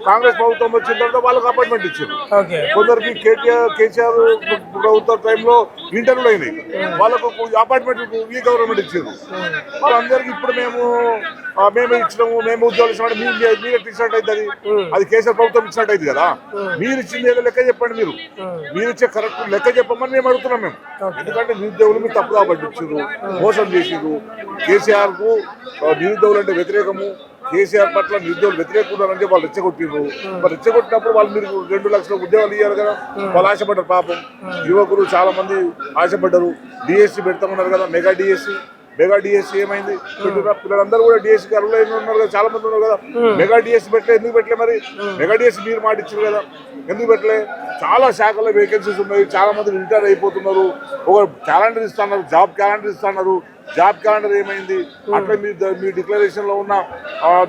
S10: కాంగ్రెస్ ప్రభుత్వం వచ్చిన తర్వాత వాళ్ళకి అపాయింట్మెంట్ ఇచ్చారు.
S1: ఓకే.
S10: కొందరికి కేసీఆర్ ప్రభుత్వ టైంలో ఇంటర్వ్యూలు అయినాయి, వాళ్ళకు అపాయింట్మెంట్ ఈ గవర్నమెంట్ ఇచ్చారు. వాళ్ళందరికీ ఇప్పుడు మేమే ఇచ్చినాము, మేము ఉద్యోగాలు ఇచ్చినట్టు మీరే ఇచ్చినట్టు అవుతుంది. అది కేసీఆర్ ప్రభుత్వం ఇచ్చినట్టు అయింది కదా. మీరు ఇచ్చింది ఏదో లెక్క చెప్పండి, మీరు ఇచ్చే కరెక్ట్ లెక్క చెప్పమని మేము అడుగుతున్నాం మేము. ఎందుకంటే నిరుద్యోగులు మీరు తప్పుగా పట్టించారు, మోసం చేసారు. కేసీఆర్ కు నిరుద్యోగులు అంటే వ్యతిరేకము, కేసీఆర్ పట్ల నిరుద్యోగులు వ్యతిరేకుంటారని వాళ్ళు రెచ్చగొట్టిరు. మరి రెచ్చగొట్టినప్పుడు వాళ్ళు మీరు 2 లక్షల ఉద్యోగాలు ఇవ్వాలి కదా, వాళ్ళు ఆశపడ్డారు. పాపం యువకులు చాలా మంది ఆశపడ్డారు. డిఎస్సీ పెడతామన్నారు కదా, మెగా డిఎస్సీ ఏమైంది? పిల్లలందరూ కూడా డిఎస్సీకి అర్హులు ఉన్నారు కదా, చాలా మంది ఉన్నారు కదా. మెగా డిఎస్సీ పెట్టలే, ఎందుకు పెట్టలే? మరి మెగా డిఎస్సీ మీరు మాట ఇచ్చారు కదా, ఎందుకు పెట్టలే? చాలా శాఖల్లో వేకెన్సీస్ ఉన్నాయి, చాలా మంది రిటైర్ అయిపోతున్నారు. ఒక క్యాలెండర్ ఇస్తున్నారు, జాబ్ క్యాలెండర్ ఇస్తున్నారు. జాబ్ క్యాలెండర్ ఏమైంది? అట్లా మీ డిక్లరేషన్ లో ఉన్న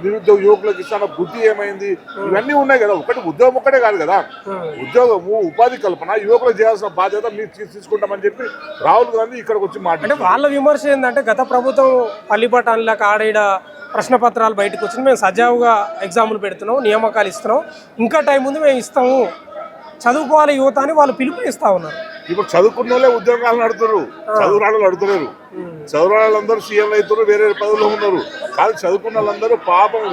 S10: నిరుద్యోగ యువకులకు ఇస్తున్న బుద్ధి ఏమైంది? ఇవన్నీ ఉన్నాయి కదా. ఉద్యోగం ఒక్కటే కాదు కదా, ఉద్యోగము, ఉపాధి కల్పన యువకులకు చేయాల్సిన బాధ్యత మీరు తీసుకుంటామని చెప్పి రాహుల్ గాంధీ ఇక్కడికి వచ్చి
S1: అంటే వాళ్ళ విమర్శ ఏంటంటే గత ప్రభుత్వం పల్లిపట్టాల ఆడేడ ప్రశ్న పత్రాలు బయటకు వచ్చింది, మేము సజావుగా ఎగ్జాములు పెడుతున్నాం, నియామకాలు ఇస్తున్నాం, ఇంకా టైం ఉంది మేము ఇస్తాము, చదువుకోవాలి యువత అని వాళ్ళు పిలుపునిస్తా ఉన్నారు.
S10: ఇప్పుడు చదువుకున్న వాళ్ళే ఉద్యోగాలు నడుతున్నారు, చదువు రాళ్ళు నడుతున్నారు. చదువు వాళ్ళందరూ సీఎంలు అవుతున్నారు, వేరే పదవుల్లో ఉన్నారు. కానీ చదువుకున్న వాళ్ళందరూ పాపం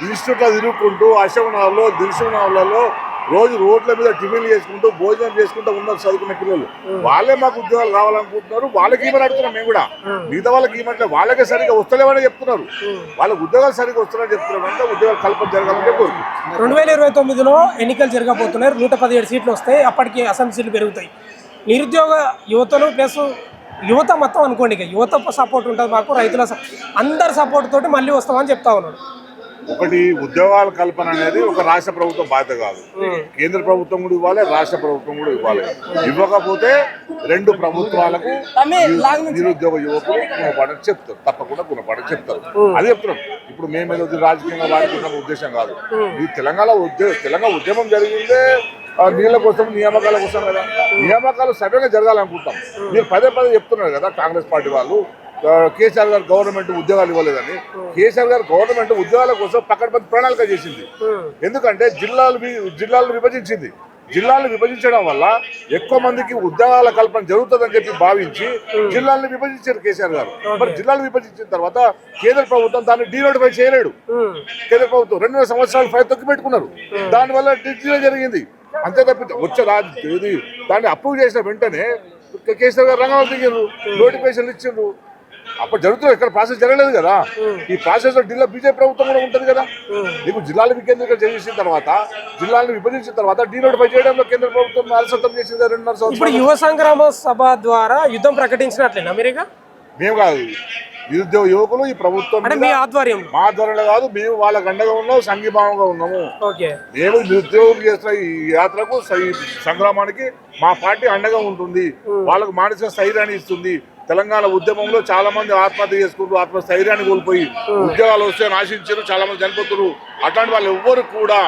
S10: ఇన్స్టిట్యూట్లో తిరుగుకుంటూ అశవనాల్లో దిల్సునాల్లో రోజు రోడ్ల మీద టిఫిన్లు చేసుకుంటూ భోజనం చేసుకుంటూ ఉన్నారు చదువుకునే పిల్లలు. వాళ్ళే మాకు ఉద్యోగాలు రావాలనుకుంటున్నారు, వాళ్ళకి ఏమని అడుగుతున్నాం మేము కూడా. మిగతా వాళ్ళకి ఏమంటే వాళ్ళకే సరిగ్గా వస్తలేవని చెప్తున్నారు, వాళ్ళకి ఉద్యోగాలు సరిగ్గా వస్తున్నారని చెప్తున్నారు. అంటే ఉద్యోగాలు కల్పన జరగాలని చెప్పి
S1: 2029లో ఎన్నికలు జరగబోతున్నారు, 117 సీట్లు వస్తాయి, అప్పటికి అసెంబ్లీ సీట్లు పెరుగుతాయి. నిరుద్యోగ యువతలు ప్లస్ యువత మొత్తం అనుకోండి, ఇక యువత సపోర్ట్ ఉంటుంది మాకు, రైతుల అందరి సపోర్ట్ తోటి మళ్ళీ వస్తామని చెప్తా ఉన్నాడు.
S10: ఒకటి, ఉద్యోగాల కల్పన అనేది ఒక రాష్ట్ర ప్రభుత్వం బాధ్యత కాదు, కేంద్ర ప్రభుత్వం కూడా ఇవ్వాలి, రాష్ట్ర ప్రభుత్వం కూడా ఇవ్వాలి. ఇవ్వకపోతే 2 ప్రభుత్వాలకు నిరుద్యోగ యువకులు గుణపడని చెప్తారు, తప్పకుండా గుణపడని చెప్తారు. అది చెప్తున్నాం. ఇప్పుడు మేమేదో రాజకీయంగా వాడుకున్న ఉద్దేశం కాదు. ఈ తెలంగాణ ఉద్యమం జరిగిందే నీళ్ళ కోసం, నియామకాల కోసం కదా. నియామకాలు సవ్యంగా జరగాలనుకుంటాం. మీరు పదే చెప్తున్నారు కదా కాంగ్రెస్ పార్టీ వాళ్ళు, కేసీఆర్ గారు గవర్నమెంట్ ఉద్యోగాలు ఇవ్వలేదని. కేసీఆర్ గారు గవర్నమెంట్ ఉద్యోగాల కోసం పకడ్బందీ ప్రణాళిక చేసింది. ఎందుకంటే జిల్లాలను విభజించింది. జిల్లాలను విభజించడం వల్ల ఎక్కువ మందికి ఉద్యోగాల కల్పన జరుగుతుందని చెప్పి భావించి జిల్లాలను విభజించారు కేసీఆర్ గారు. మరి జిల్లాలు విభజించిన తర్వాత కేంద్ర ప్రభుత్వం దాన్ని డీనోటిఫై చేయలేడు. కేంద్ర ప్రభుత్వం 2 సంవత్సరాలు ఫైల్ తొక్కి పెట్టుకున్నారు. దానివల్ల డిజిటల్ జరిగింది. అంతే తప్పితే దాన్ని అప్రూవ్ చేసిన వెంటనే కేసీఆర్ గారు రంగంలో దిగారు, నోటిఫికేషన్లు ఇచ్చిండ్రు. అప్పుడు జరుగుతుంది, ఇక్కడ ప్రాసెస్ జరగలేదు కదా. ఈ ప్రాసెస్ లో ఢిల్లీ బీజేపీ ప్రభుత్వం కూడా ఉంటుంది కదా. నీకు జిల్లాలు వికేంద్రీకరణ చేసిన తర్వాత, జిల్లాలను విభజించిన తర్వాత డీనోటిఫై చేయడంలో కేంద్ర ప్రభుత్వం అలసత్వం చేసింది 2.5 సంవత్సరాలు.
S1: ఇప్పుడు యువ సంగ్రామ సభ ద్వారా యుద్ధం ప్రకటించినట్లేనా అమెరికా?
S10: మేము కాదు, నిరుద్యోగ యువకులు ఈ ప్రభుత్వం
S1: మీ ఆధ్వర్యం,
S10: మా ఆధ్వర్యంలో కాదు, మేము వాళ్ళకి అండగా ఉన్నాము, సంఘీభావంగా ఉన్నాము.
S1: ఓకే.
S10: మేము నిరుద్యోగులు చేస్తున్న ఈ యాత్రకు, ఈ సంగ్రామానికి మా పార్టీ అండగా ఉంటుంది. వాళ్ళకు మానసిక స్థైర్యాన్ని ఇస్తుంది. తెలంగాణ ఉద్యమంలో చాలా మంది ఆత్మహత్య చేసుకుంటూ ఆత్మస్థైర్యాన్ని కోల్పోయి ఉద్యోగాలు వస్తే ఆశించారు, చాలా మంది చనిపోతున్నారు. అట్లాంటి వాళ్ళు ఎవ్వరు కూడా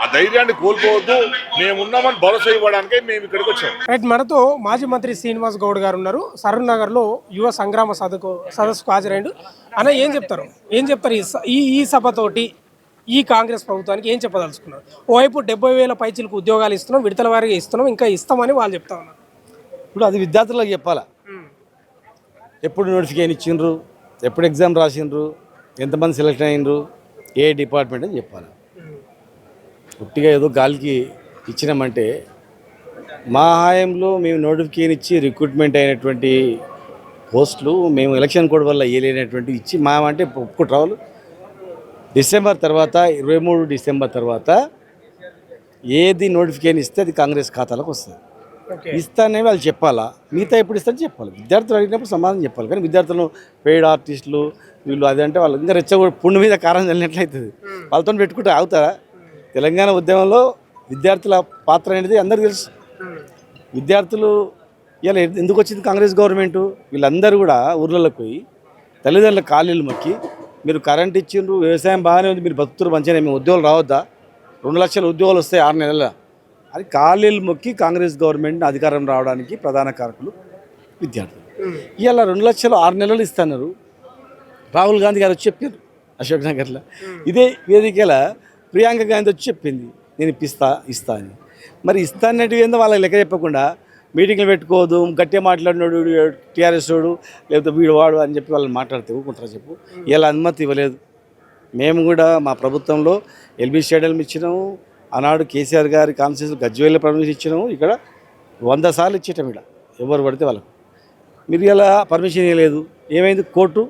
S10: ఆ ధైర్యాన్ని కోల్పోవద్దు, మేము ఉన్నామని భరోసా ఇవ్వడానికే మేము ఇక్కడికి వచ్చాం.
S1: రైట్, మనతో మాజీ మంత్రి శ్రీనివాస్ గౌడ్ గారు ఉన్నారు. సరూర్ నగర్ లో యువ సంగ్రామ సదస్సుకు హాజరైండు. అన్న ఏం చెప్తారు ఈ సభతోటి ఈ కాంగ్రెస్ ప్రభుత్వానికి ఏం చెప్పదలుచుకున్నారు? ఓవైపు 70,000 పైచీలకు ఉద్యోగాలు ఇస్తున్నాం, విడతల వారీగా ఇస్తున్నాం, ఇంకా ఇస్తామని వాళ్ళు చెప్తా ఉన్నారు.
S11: ఇప్పుడు అది విద్యార్థులకు చెప్పాలా, ఎప్పుడు నోటిఫికేషన్ ఇచ్చిండ్రు, ఎప్పుడు ఎగ్జామ్ రాసిండ్రు, ఎంతమంది సెలెక్ట్ అయినరు, ఏ డిపార్ట్మెంట్ అని చెప్పాలి. పుట్టిగా ఏదో గాలికి ఇచ్చినామంటే, మా హాయంలో మేము నోటిఫికేషన్ ఇచ్చి రిక్రూట్మెంట్ అయినటువంటి పోస్టులు మేము ఎలక్షన్ కోడ్ వల్ల వేయలేనటువంటి ఇచ్చి మా అంటే ఒప్పుకుంటారు. డిసెంబర్ తర్వాత 23 డిసెంబర్ తర్వాత ఏది నోటిఫికేషన్ ఇస్తే అది కాంగ్రెస్ ఖాతాలకు వస్తుంది. ఇస్తానే వాళ్ళు చెప్పాలా, మిగతా ఎప్పుడు ఇస్తారని చెప్పాలి. విద్యార్థులు అడిగినప్పుడు సమాధానం చెప్పాలి. కానీ విద్యార్థులను పెయిడ్ ఆర్టిస్టులు వీళ్ళు అదంటే వాళ్ళు ఇంకా రెచ్చగొడ పుండు మీద కారం చల్లినట్లయితుంది. వాళ్ళతో పెట్టుకుంటే అవుతారా? తెలంగాణ ఉద్యమంలో విద్యార్థుల పాత్ర అనేది అందరికీ తెలుసు. విద్యార్థులు ఇలా ఎందుకు వచ్చింది కాంగ్రెస్ గవర్నమెంటు? వీళ్ళందరూ కూడా ఊర్లలోకి పోయి తల్లిదండ్రుల కాళ్ళీళ్ళు మొక్కి, మీరు కరెంట్ ఇచ్చిండ్రు, వ్యవసాయం బాగానే ఉంది, మీరు బతుకుతురు మంచిగా, మేము ఉద్యోగాలు రావద్దా, 2 లక్షల ఉద్యోగాలు వస్తాయి 6 నెలల అది కాళ్ళీళ్ళు మొక్కి కాంగ్రెస్ గవర్నమెంట్ అధికారం రావడానికి ప్రధాన కారకులు విద్యార్థులు. ఇవాళ 2 లక్షలు 6 నెలలు ఇస్తున్నారు. రాహుల్ గాంధీ గారు వచ్చి చెప్పారు, అశోక్ నగర్లో. ఇదే వేదికల ప్రియాంక గాంధీ వచ్చి చెప్పింది నేను ఇస్తా అని. మరి ఇస్తా అన్నట్టు ఏందో వాళ్ళకి లెక్క చెప్పకుండా మీటింగ్లు పెట్టుకోదు, గట్టిగా మాట్లాడినాడు టీఆర్ఎస్ వాడు లేకపోతే వీడు వాడు అని చెప్పి వాళ్ళని మాట్లాడితే ఊరుకుంటారా చెప్పు. ఇలా అనుమతి ఇవ్వలేదు. మేము కూడా మా ప్రభుత్వంలో ఎల్బీ స్టేడియం ఇచ్చినాము, ఆనాడు కేసీఆర్ గారి కాన్స్టిట్యూన్సీ గజ్వేల్లో పర్మిషన్ ఇచ్చినాము. ఇక్కడ 100 సార్లు ఇచ్చేటాం. ఇక్కడ ఎవరు పడితే వాళ్ళకు. మీరు ఇలా పర్మిషన్ ఇవ్వలేదు, ఏమైంది? కోర్టు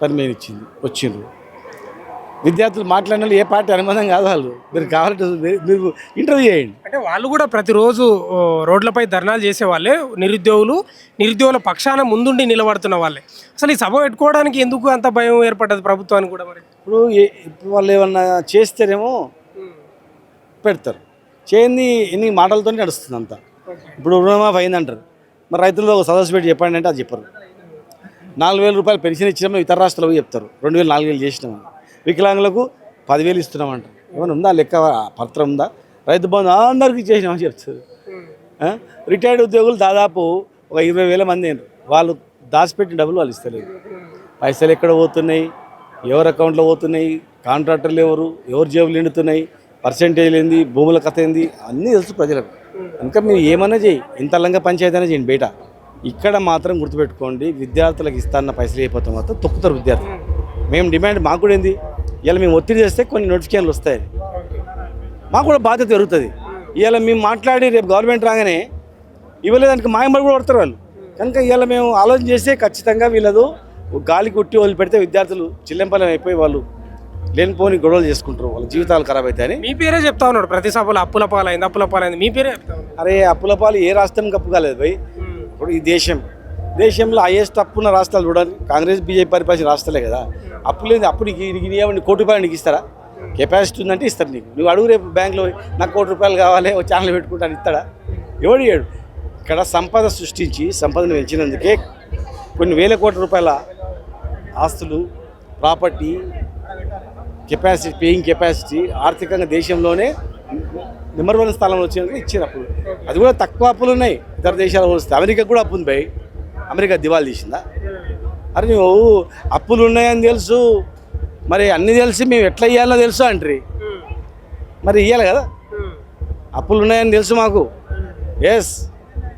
S11: పర్మిషన్ ఇచ్చింది, వచ్చిండ్రు. విద్యార్థులు మాట్లాడిన ఏ పార్టీ అనుబంధం కాదు వాళ్ళు. మీరు కావాలంటే మీరు ఇంటర్వ్యూ చేయండి.
S1: అంటే వాళ్ళు కూడా ప్రతిరోజు రోడ్లపై ధర్నాలు చేసేవాళ్ళే, నిరుద్యోగుల పక్షాన ముందుండి నిలబడుతున్న వాళ్ళే. అసలు ఈ సభ పెట్టుకోవడానికి ఎందుకు అంత భయం ఏర్పడ్డది ప్రభుత్వానికి కూడా? మరి
S11: ఇప్పుడు వాళ్ళు ఏమన్నా చేస్తేనేమో పెడతారు, చేయండి ఎన్ని మాటలతో నడుస్తుంది అంతా. ఇప్పుడు రుణమాఫీ అయిందంటారు, మరి రైతులతో ఒక సదస్సు పెట్టి చెప్పండి అంటే అది చెప్పరు. 4,000 రూపాయలు పెన్షన్ ఇచ్చినామో ఇతర రాష్ట్రాలకు చెప్తారు, 2,000 4,000 చేసినామని. వికలాంగులకు 10,000 ఇస్తున్నామంటారు. ఏమైనా ఉందా లెక్క, పత్రం ఉందా? రైతు బంధు అందరికీ చేసినామని చెప్తారు. రిటైర్డ్ ఉద్యోగులు దాదాపు ఒక 20,000 మంది అయినారు. వాళ్ళు దాచిపెట్టిన డబ్బులు వాళ్ళు ఇస్తలేదు. పైసలు ఎక్కడ పోతున్నాయి, ఎవరి అకౌంట్లో పోతున్నాయి, కాంట్రాక్టర్లు ఎవరు జేబులు నిండుతున్నాయి, పర్సెంటేజ్ ఏంది, భూముల కథ ఏంది అన్నీ తెలుసు ప్రజలకు. ఇంకా మీరు ఏమన్నా చేయి, ఇంత లంగా పంచాయతీ అయినా చేయండి బయట. ఇక్కడ మాత్రం గుర్తుపెట్టుకోండి, విద్యార్థులకు ఇస్తాన్న పైసలు అయిపోతాం మాత్రం తొక్కుతారు విద్యార్థులు. మేము డిమాండ్ మాకు కూడా ఏంది, ఇలా మేము ఒత్తిడి చేస్తే కొన్ని నోటిఫికేషన్లు వస్తాయి, మాకు కూడా బాధ్యత పెరుగుతుంది. ఇవాళ మేము మాట్లాడి రేపు గవర్నమెంట్ రాగానే ఇవ్వలేదానికి మాయమలు కూడా పడతారు వాళ్ళు. కనుక ఇవాళ మేము ఆలోచన చేస్తే ఖచ్చితంగా వీళ్ళదు గాలి కుట్టి వదిలిపెడితే విద్యార్థులు చిల్లెంపల్లం అయిపోయి వాళ్ళు లేనిపోని గొడవలు చేసుకుంటారు, వాళ్ళ జీవితాలు ఖరాబ్ అవుతాయని.
S1: మీ పేరే చెప్తా ఉన్నాడు ప్రతి సభలో, అప్పుల పాలైంది, మీ పేరే చెప్తా ఉన్నాడు.
S11: అరే అప్పుల పాలు ఏ రాష్ట్రం కప్పు కాలేదు భయ్. ఇప్పుడు ఈ దేశంలో హైయెస్ట్ అప్పున్న రాష్ట్రాలు చూడండి, కాంగ్రెస్ బీజేపీ పరిపాలించిన రాష్ట్రాలే కదా. అప్పు లేదు, అప్పుడు నీకు 1 కోటి రూపాయలు నీకు ఇస్తారా? కెపాసిటీ ఉందంటే ఇస్తారు నీకు. నువ్వు అడుగు రేపు బ్యాంకులో నాకు 1 కోటి రూపాయలు కావాలి, ఒక ఛానల్ పెట్టుకుంటాను, ఇస్తాడా? ఎవడు ఇయ్యాడు. ఇక్కడ సంపద సృష్టించి సంపదను పెంచినందుకే కొన్ని వేల కోట్ల రూపాయల ఆస్తులు, ప్రాపర్టీ, కెపాసిటీ, పేయింగ్ కెపాసిటీ ఆర్థికంగా దేశంలోనే నెంబర్ 1 స్థానంలో వచ్చినందుకు ఇచ్చినప్పుడు. అది కూడా తక్కువ అప్పులు ఉన్నాయి ఇతర దేశాలు పోలిస్తే. అమెరికా కూడా అప్పు ఉంది భయ్, అమెరికా దివాళా తీసిందా? అరే నువ్వు అప్పులు ఉన్నాయని తెలుసు, మరి అన్నీ తెలిసి మేము ఎట్లా ఇవ్వాలో తెలుసు అంటారు. మరి ఇవ్వాలి కదా, అప్పులు ఉన్నాయని తెలుసు మాకు, ఎస్.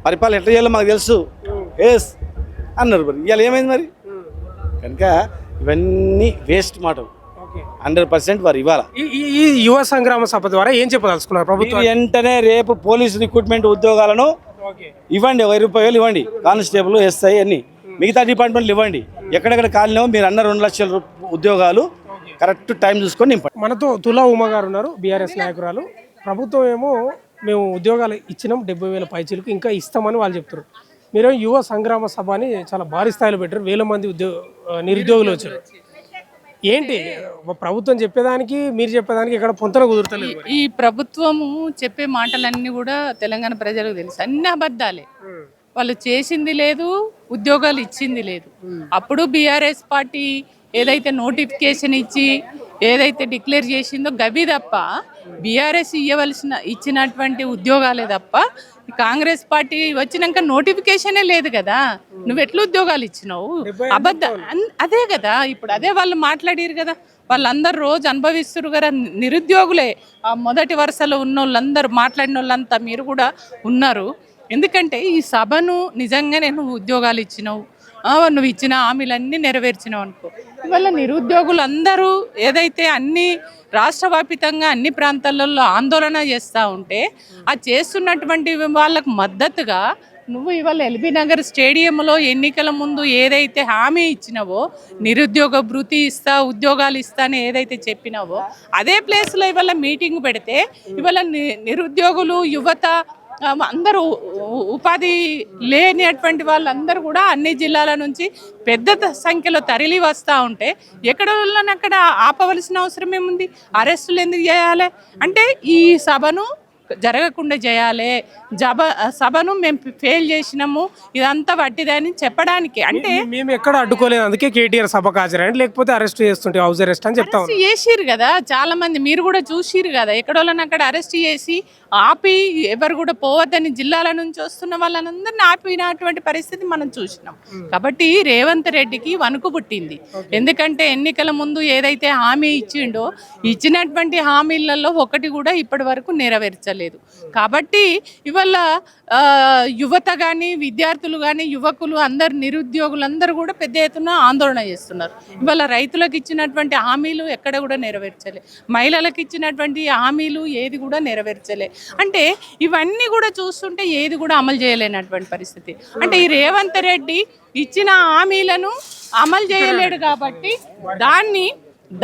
S11: పరిపాలన ఎట్లా చేయాలో మాకు తెలుసు, ఎస్ అన్నారు. మరి ఇవాళ ఏమైంది మరి? కనుక ఇవన్నీ వేస్ట్ మాటలు. 100% వారు ఇవ్వాలి.
S1: ఈ యువ సంగ్రామ సభ ద్వారా ఏం చెప్పదలుచుకున్నారు ప్రభుత్వం?
S11: వెంటనే రేపు పోలీసు రిక్రూట్మెంట్ ఉద్యోగాలను ఇవ్వండి, 1000 రూపాయలు ఇవ్వండి, కానిస్టేబుల్, ఎస్ఐ అన్ని మిగతా డిపార్ట్మెంట్లు ఇవ్వండి. ఎక్కడెక్కడ కాలినామో మీరు అన్న 2 లక్షల ఉద్యోగాలు కరెక్ట్ టైం చూసుకొని నింపండి.
S1: మనతో తులా ఉమ గారు ఉన్నారు, బీఆర్ఎస్ నాయకురాలు. ప్రభుత్వం ఏమో మేము ఉద్యోగాలు ఇచ్చినాం 70,000 పైచీలకు, ఇంకా ఇస్తామని వాళ్ళు చెప్తారు. మీరేమో యువ సంగ్రామ సభ అని చాలా భారీ స్థాయిలో పెట్టారు, 1000 మంది నిరుద్యోగులు వచ్చారు. ఏంటి ప్రభుత్వం చెప్పేదానికి మీరు చెప్పేదానికి ఇక్కడ పొంతన కుదురుతలేదు?
S8: ఈ ప్రభుత్వము చెప్పే మాటలన్నీ కూడా తెలంగాణ ప్రజలకు తెలుసు, అన్ని అబద్ధాలే. వాళ్ళు చేసింది లేదు, ఉద్యోగాలు ఇచ్చింది లేదు. అప్పుడు బీఆర్ఎస్ పార్టీ ఏదైతే నోటిఫికేషన్ ఇచ్చి ఏదైతే డిక్లేర్ చేసిందో గవి తప్ప, బీఆర్ఎస్ ఇచ్చినటువంటి ఉద్యోగాలే తప్ప కాంగ్రెస్ పార్టీ వచ్చినాక నోటిఫికేషనే లేదు కదా. నువ్వు ఎట్లా ఉద్యోగాలు ఇచ్చినావు? అదే కదా, ఇప్పుడు అదే వాళ్ళు మాట్లాడారు కదా. వాళ్ళందరూ రోజు అనుభవిస్తారు కదా, నిరుద్యోగులే. ఆ మొదటి వరుసలో ఉన్న వాళ్ళందరూ మాట్లాడిన వాళ్ళంతా మీరు కూడా ఉన్నారు. ఎందుకంటే ఈ సభను నిజంగానే నువ్వు ఉద్యోగాలు ఇచ్చినావు, నువ్వు ఇచ్చిన హామీలన్నీ నెరవేర్చినావు అనుకో. ఇవాళ నిరుద్యోగులు అందరూ ఏదైతే అన్ని రాష్ట్ర వ్యాపితంగా అన్ని ప్రాంతాలలో ఆందోళన చేస్తూ ఉంటే, ఆ చేస్తున్నటువంటి వాళ్ళకు మద్దతుగా నువ్వు ఇవాళ ఎల్బీ నగర్ స్టేడియంలో ఎన్నికల ముందు ఏదైతే హామీ ఇచ్చినావో, నిరుద్యోగ భృతి ఇస్తా, ఉద్యోగాలు ఇస్తా అని ఏదైతే చెప్పినావో, అదే ప్లేస్లో ఇవాళ మీటింగ్ పెడితే ఇవాళ నిరుద్యోగులు, యువత అందరూ, ఉపాధి లేనిటువంటి వాళ్ళందరూ కూడా అన్ని జిల్లాల నుంచి పెద్ద సంఖ్యలో తరలి వస్తూ ఉంటే ఎక్కడ అక్కడ ఆపవలసిన అవసరం ఏముంది? అరెస్టులు ఎందుకు చేయాలి? అంటే ఈ సభను జరగకుండా చేయాలి, సభను మేము ఫెయిల్ చేసినాము, ఇదంతా వట్టిదని చెప్పడానికి. అంటే
S1: మేము ఎక్కడ అడ్డుకోలేదు, అందుకే కేటీఆర్ సభకు హాజరైంది, లేకపోతే అరెస్ట్ చేస్తుంటే హౌస్ అరెస్ట్ అని చెప్తా ఉన్నాం.
S8: చేసిరు కదా చాలా మంది, మీరు కూడా చూసిరు కదా, ఎక్కడోళ్ళని అక్కడ అరెస్ట్ చేసి ఆపి ఎవరు కూడా పోవద్దని జిల్లాల నుంచి వస్తున్న వాళ్ళందరినీ ఆపినటువంటి పరిస్థితి మనం చూసినాం. కాబట్టి రేవంత్ రెడ్డికి వణుకు పుట్టింది. ఎందుకంటే ఎన్నికల ముందు ఏదైతే హామీ ఇచ్చిండో, ఇచ్చినటువంటి హామీలలో ఒకటి కూడా ఇప్పటి వరకు నెరవేర్చలేదు. కాబట్టి ఇవాళ యువత కానీ, విద్యార్థులు కానీ, యువకులు అందరు, నిరుద్యోగులందరూ కూడా పెద్ద ఎత్తున ఆందోళన చేస్తున్నారు. ఇవాళ రైతులకు ఇచ్చినటువంటి హామీలు ఎక్కడ కూడా నెరవేర్చలే, మహిళలకు ఇచ్చినటువంటి హామీలు ఏది కూడా నెరవేర్చలే. అంటే ఇవన్నీ కూడా చూస్తుంటే ఏది కూడా అమలు చేయలేనటువంటి పరిస్థితి. అంటే ఈ రేవంత్ రెడ్డి ఇచ్చిన హామీలను అమలు చేయలేడు కాబట్టి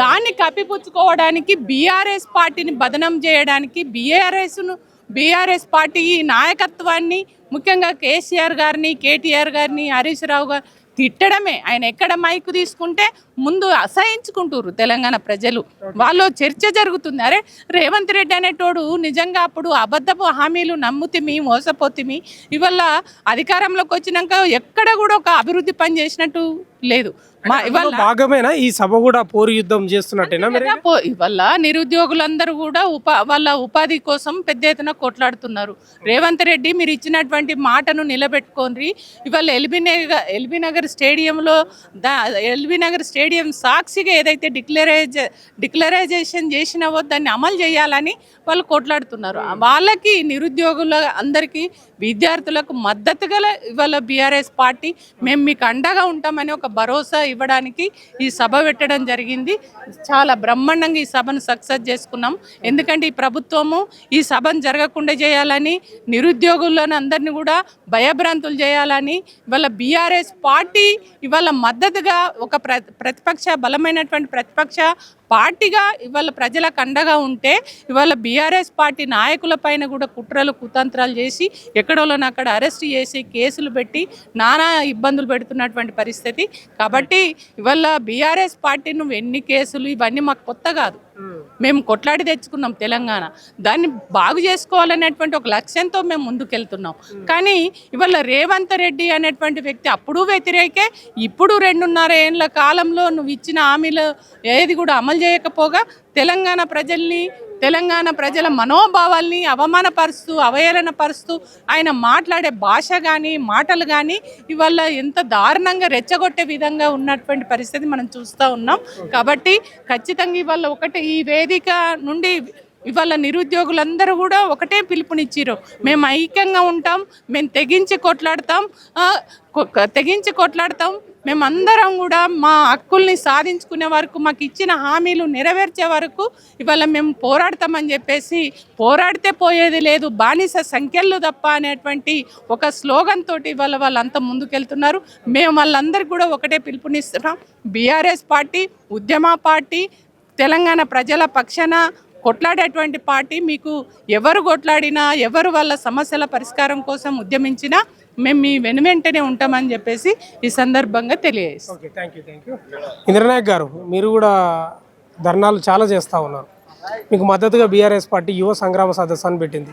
S8: దాన్ని కప్పిపుచ్చుకోవడానికి, బీఆర్ఎస్ పార్టీని బదనం చేయడానికి, బీఆర్ఎస్ పార్టీ నాయకత్వాన్ని, ముఖ్యంగా కేసీఆర్ గారిని, కేటీఆర్ గారిని, హరీష్ రావు గారు తిట్టడమే. ఆయన ఎక్కడ మైకు తీసుకుంటే ముందు అసహించుకుంటారు తెలంగాణ ప్రజలు. వాళ్ళు చర్చ జరుగుతుంది, అరే రేవంత్ రెడ్డి అనేటోడు నిజంగా అప్పుడు అబద్ధపు హామీలు నమ్ముతిమి, మోసపోతిమి, ఇవాళ అధికారంలోకి వచ్చినాక ఎక్కడ కూడా ఒక అభివృద్ధి పని చేసినట్టు లేదు.
S1: భాగమేనా ఈ సభ కూడా పోరు యుద్ధం చేస్తున్నట్టేనా?
S8: ఇవాళ నిరుద్యోగులందరూ కూడా వాళ్ళ ఉపాధి కోసం పెద్ద ఎత్తున కొట్లాడుతున్నారు. రేవంత్ రెడ్డి మీరు ఇచ్చినటువంటి మాటను నిలబెట్టుకోండి. ఇవాళ ఎల్బీ నగర్ స్టేడియం సాక్షిగా ఏదైతే డిక్లరైజేషన్ చేసినావో దాన్ని అమలు చేయాలని వాళ్ళు కొట్లాడుతున్నారు. వాళ్ళకి, నిరుద్యోగుల అందరికీ, విద్యార్థులకు మద్దతుగా ఇవాళ బీఆర్ఎస్ పార్టీ మేము మీకు అండగా ఉంటామని ఒక భరోసా ఇవ్వడానికి ఈ సభ పెట్టడం జరిగింది. చాలా బ్రహ్మాండంగా ఈ సభను సక్సెస్ చేసుకున్నాం. ఎందుకంటే ఈ ప్రభుత్వము ఈ సభను జరగకుండా చేయాలని, నిరుద్యోగులను అందరినీ కూడా భయభ్రాంతులు చేయాలని ఇవాళ బీఆర్ఎస్ పార్టీ ఇవాళ మద్దతుగా ఒక బలమైనటువంటి ప్రతిపక్ష పార్టీగా ఇవాళ ప్రజలకు అండగా ఉంటే, ఇవాళ బీఆర్ఎస్ పార్టీ నాయకుల పైన కూడా కుట్రలు, కుతంత్రాలు చేసి ఎక్కడోళ్ళని అక్కడ అరెస్ట్ చేసి కేసులు పెట్టి నానా ఇబ్బందులు పెడుతున్నటువంటి పరిస్థితి. కాబట్టి ఇవాళ బీఆర్ఎస్ పార్టీ నువ్వు ఎన్ని కేసులు, ఇవన్నీ మాకు కొత్త కాదు, మేము కొట్లాడి తెచ్చుకున్నాం తెలంగాణ. దాన్ని బాగు చేసుకోవాలనేటువంటి ఒక లక్ష్యంతో మేము ముందుకెళ్తున్నాం. కానీ ఇవాళ రేవంత్ రెడ్డి అనేటువంటి వ్యక్తి అప్పుడు వ్యతిరేకే, ఇప్పుడు 2.5 ఏళ్ల కాలంలో నువ్వు ఇచ్చిన హామీలు ఏది కూడా అమలు చేయకపోగా తెలంగాణ ప్రజల మనోభావాల్ని అవమానపరుస్తూ, అవహేళనపరుస్తూ ఆయన మాట్లాడే భాష కానీ, మాటలు కానీ ఇవాళ ఎంత దారుణంగా రెచ్చగొట్టే విధంగా ఉన్నటువంటి పరిస్థితి మనం చూస్తూ ఉన్నాం. కాబట్టి ఖచ్చితంగా ఇవాళ ఒకటి ఈ వేదిక నుండి ఇవాళ నిరుద్యోగులందరూ కూడా ఒకటే పిలుపునిచ్చిరు, మేము ఐక్యంగా ఉంటాం, మేము తెగించి కొట్లాడతాం, మేమందరం కూడా మా హక్కుల్ని సాధించుకునే వరకు, మాకు ఇచ్చిన హామీలు నెరవేర్చే వరకు ఇవాళ మేము పోరాడతామని చెప్పేసి, పోరాడితే పోయేది లేదు, బానిస సంఖ్యలు తప్ప అనేటువంటి ఒక స్లోగన్ తోటి ఇవాళ వాళ్ళంతా ముందుకెళ్తున్నారు. మేము వాళ్ళందరికీ కూడా ఒకటే పిలుపునిస్తున్నాం, బీఆర్ఎస్ పార్టీ ఉద్యమ పార్టీ, తెలంగాణ ప్రజల పక్షాన కొట్లాడేటువంటి పార్టీ. మీకు ఎవరు కొట్లాడినా, ఎవరు వాళ్ళ సమస్యల పరిష్కారం కోసం ఉద్యమించినా మేము మీ వెనువెంటనే ఉంటామని చెప్పేసి ఈ సందర్భంగా తెలియజేస్తాం.
S1: ఇంద్రనాయక్ గారు, మీరు కూడా ధర్నాలు చాలా చేస్తూ ఉన్నారు. మీకు మద్దతుగా బీఆర్ఎస్ పార్టీ యువ సంగ్రామ సదస్సు అని పెట్టింది.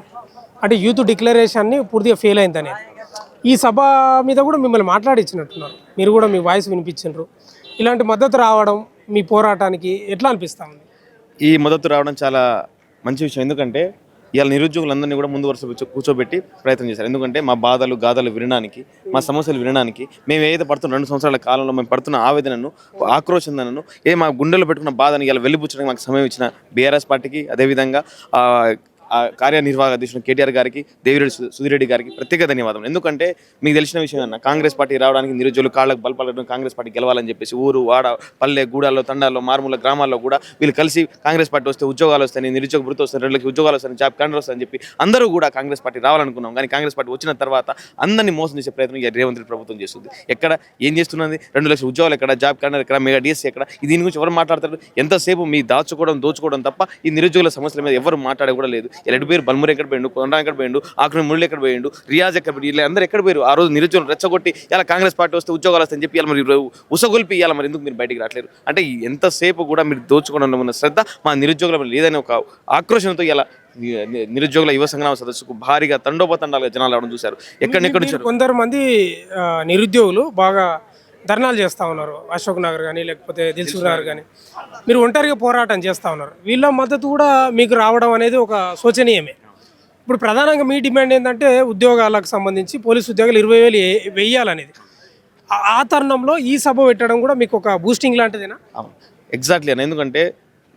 S1: అంటే యూత్ డిక్లరేషన్ని పూర్తిగా ఫెయిల్ అయిందని, ఈ సభ మీద కూడా మిమ్మల్ని మాట్లాడించినట్టున్నారు, మీరు కూడా మీ వాయిస్ వినిపించారు. ఇలాంటి మద్దతు రావడం మీ పోరాటానికి ఎట్లా అనిపిస్తూ ఉంది?
S3: ఈ మద్దతు రావడం చాలా మంచి విషయం. ఎందుకంటే ఇవాళ నిరుద్యోగులందరినీ కూడా ముందు వరుస కూర్చోబెట్టి ప్రయత్నం చేశారు. ఎందుకంటే మా బాధలు, గాథలు వినడానికి, మా సమస్యలు వినడానికి, మేము ఏదైతే పడుతున్న 2 సంవత్సరాల కాలంలో మేము పడుతున్న ఆవేదనను, ఆక్రోశందనను, మా గుండెలో పెట్టుకున్న బాధను ఇలా వెలిబుచ్చడానికి మాకు సమయం ఇచ్చిన బీఆర్ఎస్ పార్టీకి, అదేవిధంగా కార్యనిర్వాహక అధ్యక్షుడు కేటీఆర్ గారికి, దేవిరెడ్డి సుధీరెడ్డి గారికి ప్రత్యేక ధన్యవాదాలు. ఎందుకంటే మీకు తెలిసిన విషయం అన్న, కాంగ్రెస్ పార్టీ రావడానికి నిరుద్యోగులు కాళ్ళకు బలపడడం, కాంగ్రెస్ పార్టీ గెలవాలని చెప్పేసి ఊరు, వాడ, పల్లె, గూడాల్లో, తండాల్లో, మారుమూల గ్రామాల్లో కూడా వీళ్ళు కలిసి కాంగ్రెస్ పార్టీ వస్తే ఉద్యోగాలు వస్తాయి, నిరుద్యోగ వృత్తి వస్తాయి, 2 లక్షల ఉద్యోగాలు వస్తాయి, జాబ్ క్యాలెండర్ వస్తాయని చెప్పి అందరూ కూడా కాంగ్రెస్ పార్టీ రావాలనుకున్నాం. కానీ కాంగ్రెస్ పార్టీ వచ్చిన తర్వాత అందరినీ మోసం చేసే ప్రయత్నం రేవంత్ రెడ్డి ప్రభుత్వం చేస్తుంది. ఎక్కడ ఏం చేస్తున్నది? 2 లక్షల ఉద్యోగాలు ఎక్కడ? జాబ్ క్యాలెండర్ ఎక్కడ? మెగా డిఎస్సీ ఎక్కడ? దీని గురించి ఎవరు మాట్లాడతారు? ఎంతసేపు మీ దోచుకోవడం తప్ప ఈ నిరుద్యోగుల సమస్యల మీద ఎవరు మాట్లాడే కూడా లేదు. ఎలాంటి పేరు బల్మురు ఎక్కడ పోయిండు, కొండ ఎక్కడ పోయిండు, ఆకుని ముళ్ళు ఎక్కడ పోయిండు, రియాజ్ ఎక్కడ పోయి, ఇలా అందరూ ఎక్కడ పోయారు? ఆ రోజు నిరుద్యోగులు రెచ్చగొట్టి ఇలా కాంగ్రెస్ పార్టీ వస్తే ఉద్యోగాలు వస్తాయని చెప్పి ఇలా మరి ఉసగొల్పి ఇవ్వాలి. మరి ఎందుకు మీరు బయటికి రావట్లేరు? అంటే ఎంతసేపు కూడా మీరు దోచుకోవడంలో ఉన్న శ్రద్ధ మా నిరుద్యోగుల లేదని ఒక ఆక్రోషంతో ఇలా నిరుద్యోగుల యువ సంగ్రామ సదస్సుకు భారీగా తండోపతండాలుగా జనాలు రావడం చూశారు. ఎక్కడెక్కడ నుంచి
S1: కొందరు మంది నిరుద్యోగులు బాగా ధర్నాలు చేస్తూ ఉన్నారు. అశోక్ నగర్ కానీ లేకపోతే దిల్సుఖ్ నగర్ కానీ మీరు ఒంటరిగా పోరాటం చేస్తూ ఉన్నారు. వీళ్ళ మద్దతు కూడా మీకు రావడం అనేది ఒక శోచనీయమే. ఇప్పుడు ప్రధానంగా మీ డిమాండ్ ఏంటంటే ఉద్యోగాలకు సంబంధించి పోలీసు ఉద్యోగాలు 20,000 వేయాలనేది. ఆ తరుణంలో ఈ సభ పెట్టడం కూడా మీకు ఒక బూస్టింగ్ లాంటిదేనా?
S3: ఎగ్జాక్ట్లీ అన్న. ఎందుకంటే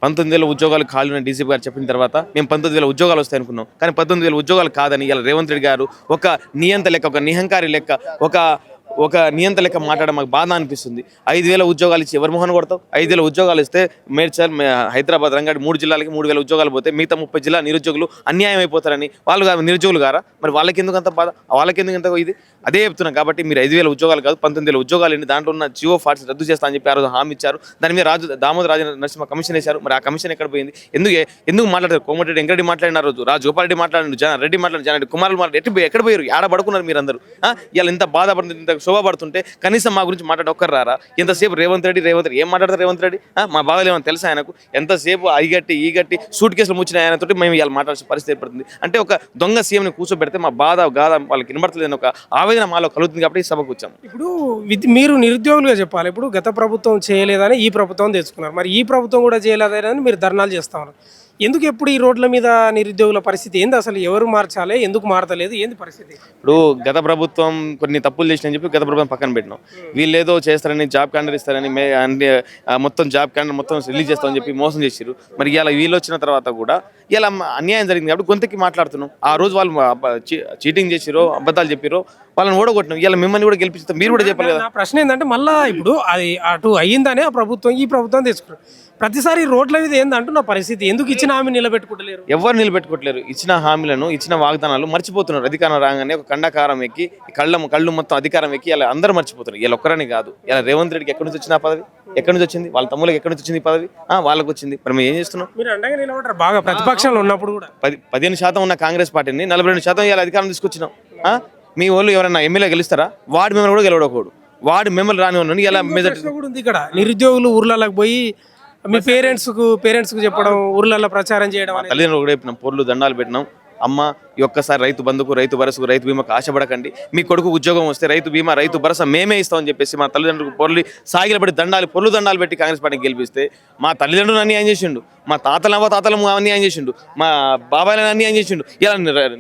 S3: 19,000 ఉద్యోగాలు ఖాళీ ఉన్న డీసీపీ గారు చెప్పిన తర్వాత మేము 19,000 ఉద్యోగాలు వస్తాయి అనుకున్నాం. కానీ 19,000 ఉద్యోగాలు కాదని ఇలా రేవంత్ రెడ్డి గారు ఒక నియంత లెక్క, ఒక నిహంకారి లెక్క, ఒక నియంత లెక్క మాట్లాడడం మాకు బాధ అనిపిస్తుంది. 5,000 ఉద్యోగాలు ఇచ్చి ఎవరు మొహన్ కొడతావు? 5,000 ఉద్యోగాలు ఇస్తే మేడ్చల్, హైదరాబాద్, రంగారెడ్డి 3 జిల్లాలకి 3,000 ఉద్యోగాలు పోతే మిగతా 30 జిల్లా నిరుద్యోగులు అన్యాయం అయిపోతారని వాళ్ళు నిరుద్యోగులు గారా? మరి వాళ్ళకి ఎందుకు అంత బాధ? వాళ్ళకి ఎందుకు అంత ఇది? అదే చెప్తున్నాం. కాబట్టి మీరు 5,000 ఉద్యోగాలు కాదు 19,000 ఉద్యోగాలు అండి. దాంట్లో ఉన్న జియో 40 రద్దు చేస్తా అని చెప్పి ఆ రోజు హామీ ఇచ్చారు. దాని మీద దామోదర్ నరసింహ కమిషన్ వేశారు. మరి ఆ కమిషన్ ఎక్కడ పోయింది? ఎందుకు మాట్లాడారు? కోమటిరెడ్డి వెంకరెడ్డి మాట్లాడిన రోజు, రాజగోపాల్ రెడ్డి మాట్లాడినారు, రెడ్డి మాట్లాడిన, జనారెడ్డి కుమారులు మాట్లాడి ఎక్కడ పోయారు? ఆడ పడుకున్నారు మీరు అందరూ. ఇలా ఇంత బాధపడుతుంది, ఇంత శోభపడుతుంటే కనీసం మా గురించి మాట్లాడి ఒక్కరు రారా? ఎంతసేపు రేవంత్ రెడ్డి ఏం మాట్లాడతారు రేవంత్ రెడ్డి? మా బాధలు ఏమైనా తెలుసా ఆయనకు? ఎంతసేపు ఈ గట్టి సూట్ కేసులు ముచ్చిన ఆయనతోటి మేము ఇలా మాట్లాడాల్సిన పరిస్థితి ఏర్పడుతుంది. అంటే ఒక దొంగ సీఎంని కూర్చోబెడితే మా బాధ వాళ్ళకి వినబడతలేదని ఒక ఆవేదన మాలో కలుగుతుంది. కాబట్టి ఈ సభకు వచ్చాము.
S1: ఇప్పుడు మీరు నిరుద్యోగులుగా చెప్పాలి. ఇప్పుడు గత ప్రభుత్వం చేయలేదని ఈ ప్రభుత్వం తెచ్చుకున్నారు. మరి ఈ ప్రభుత్వం కూడా చేయలేదని మీరు ధర్నాలు చేస్తా ఉన్నారు. ఎందుకు ఎప్పుడు ఈ రోడ్ల మీద నిరుద్యోగుల పరిస్థితి ఏంది? అసలు ఎవరు మార్చాలి? ఎందుకు మారతలేదు? ఏంది పరిస్థితి?
S3: ఇప్పుడు గత ప్రభుత్వం కొన్ని తప్పులు చేసినని చెప్పి గత ప్రభుత్వం పక్కన పెట్టినాం. వీళ్ళు ఏదో చేస్తారని, జాబ్ క్యాలెండర్ ఇస్తారని, మొత్తం జాబ్ క్యాలెండర్ మొత్తం రిలీజ్ చేస్తామని చెప్పి మోసం చేశారు. మరి ఇలా వీళ్ళు వచ్చిన తర్వాత కూడా ఇలా అన్యాయం జరిగింది కాబట్టి గొంతుకి మాట్లాడుతున్నాం. ఆ రోజు వాళ్ళు చీటింగ్ చేసిరో, అబద్ధాలు చెప్పిరో, వాళ్ళని ఓడగొట్టినాం. ఇలా మిమ్మల్ని కూడా గెలిపిస్తాం. మీరు కూడా చెప్పాలి కదా.
S1: నా ప్రశ్న ఏంటంటే మళ్ళీ ఇప్పుడు అది అటు అయ్యిందనే ఆ ప్రభుత్వం ఈ ప్రభుత్వం తెచ్చుకున్నారు. ప్రతిసారి రోడ్ల మీద ఏందంటున్న పరిస్థితి, ఎందుకు ఇచ్చిన హామీ నిలబెట్టుకుంటలేరు?
S3: ఎవరు నిలబెట్టుకోవట్లేరు. ఇచ్చిన హామీలను, ఇచ్చిన వాగ్దానాలు మర్చిపోతున్నారు. అధికారం రాగానే ఒక కండకారం ఎక్కి కళ్ళు మొత్తం అధికారం ఎక్కి ఇలా అందరూ మర్చిపోతున్నారు. ఇలా ఒక్కరని కాదు. ఇలా రేవంత్ రెడ్డికి ఎక్కడి నుంచి వచ్చిన పదవి? ఎక్కడి నుంచి వచ్చింది? వాళ్ళ తమ్ముళ్ళకి ఎక్కడి నుంచి వచ్చింది పదవి? వాళ్ళకి వచ్చింది. మరి మేము ఏం చేస్తున్నాం?
S1: మీరు అండగా నిలబడరు బాగా ప్రతిపక్షంలో ఉన్నప్పుడు కూడా.
S3: 15% ఉన్న కాంగ్రెస్ పార్టీని 42% ఇలా అధికారం తీసుకొచ్చినాం. మీ వాళ్ళు ఎవరైనా ఎమ్మెల్యే గెలుస్తారా? వార్డు మెంబర్ కూడా గెలవకూడదు. వార్డు మెంబర్లు రాని వాళ్ళు ఇలా మెజారిటీ
S1: కూడా ఉంది. ఇక్కడ నిరుద్యోగులు ఊర్లలోకి పోయి మీ పేరెంట్స్కు చెప్పడం, ఊర్లలో ప్రచారం చేయడం.
S3: తల్లిదండ్రులు కూడా చెప్పినాం, పొర్లు దండాలు పెట్టినాం. అమ్మ ఈ ఒక్కసారి రైతు బంధుకు, రైతు భరోసాకు, రైతు బీమాకు ఆశపడకండి. మీ కొడుకు ఉద్యోగం వస్తే రైతు బీమా, రైతు భరోసా మేమే ఇస్తామని చెప్పేసి మా తల్లిదండ్రులకు సాగిలపడి పొర్లు దండాలు పెట్టి కాంగ్రెస్ పార్టీకి గెలిపిస్తే మా తల్లిదండ్రులు అన్యాయం చేసిండు, మా తాతలు అన్యాయం చేసిండు, మా బాబాయిలను అన్యాయం చేసిండు, ఇలా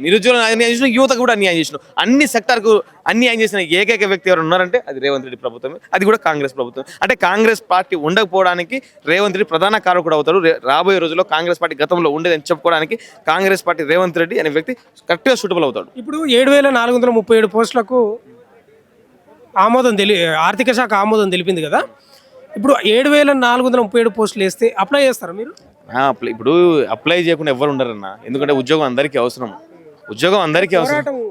S3: నిరుద్యోగులను అన్యాయం చేసిండు, యువతకు కూడా అన్యాయం చేసిండు. అన్ని సెక్టార్కు అన్యాయం చేసిన ఏకైక వ్యక్తి ఎవరు ఉన్నారంటే అది రేవంత్ రెడ్డి ప్రభుత్వమే. అది కూడా కాంగ్రెస్ ప్రభుత్వం. అంటే కాంగ్రెస్ పార్టీ ఉండకపోవడానికి రేవంత్ రెడ్డి ప్రధాన కారకుడు అవుతాడు. రాబోయే రోజుల్లో కాంగ్రెస్ పార్టీ గతంలో ఉండేదని చెప్పుకోవడానికి కాంగ్రెస్ పార్టీ రేవంత్ రెడ్డి అనే వ్యక్తి కరెక్ట్గా సూటబుల్ అవుతాడు.
S1: ఇప్పుడు 7,437 పోస్టులకు ఆర్థిక శాఖ ఆమోదం తెలిపింది కదా. ఇప్పుడు 7,437 పోస్టులు వేస్తే అప్లై చేస్తారా మీరు?
S3: ఇప్పుడు అప్లై చేయకుండా ఎవరు ఉండరన్నా. ఎందుకంటే ఉద్యోగం అందరికీ అవసరం.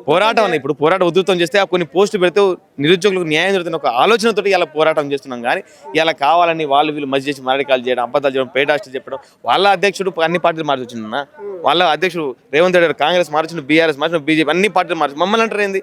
S3: పోరాటం అన్న. ఇప్పుడు పోరాటం ఉధృతం చేస్తే కొన్ని పోస్టులు పెడితే నిరుద్యోగులకు న్యాయం జరుగుతున్న ఒక ఆలోచనతో ఇలా పోరాటం చేస్తున్నాం. కానీ ఇలా కావాలని వీళ్ళు మధ్య చేసి మారడికాలు చేయడం, అబద్ధాలు చేయడం, పేటాస్టులు చెప్పడం. వాళ్ళ అధ్యక్షుడు అన్ని పార్టీలు మార్చొచ్చిందన్న. వాళ్ళ అధ్యక్షుడు రేవంత్ రెడ్డి కాంగ్రెస్ మార్చిన, బీఆర్ఎస్ మార్చిన, బీజేపీ అన్ని పార్టీలు మార్చి మమ్మల్ని అంటారు ఏంది?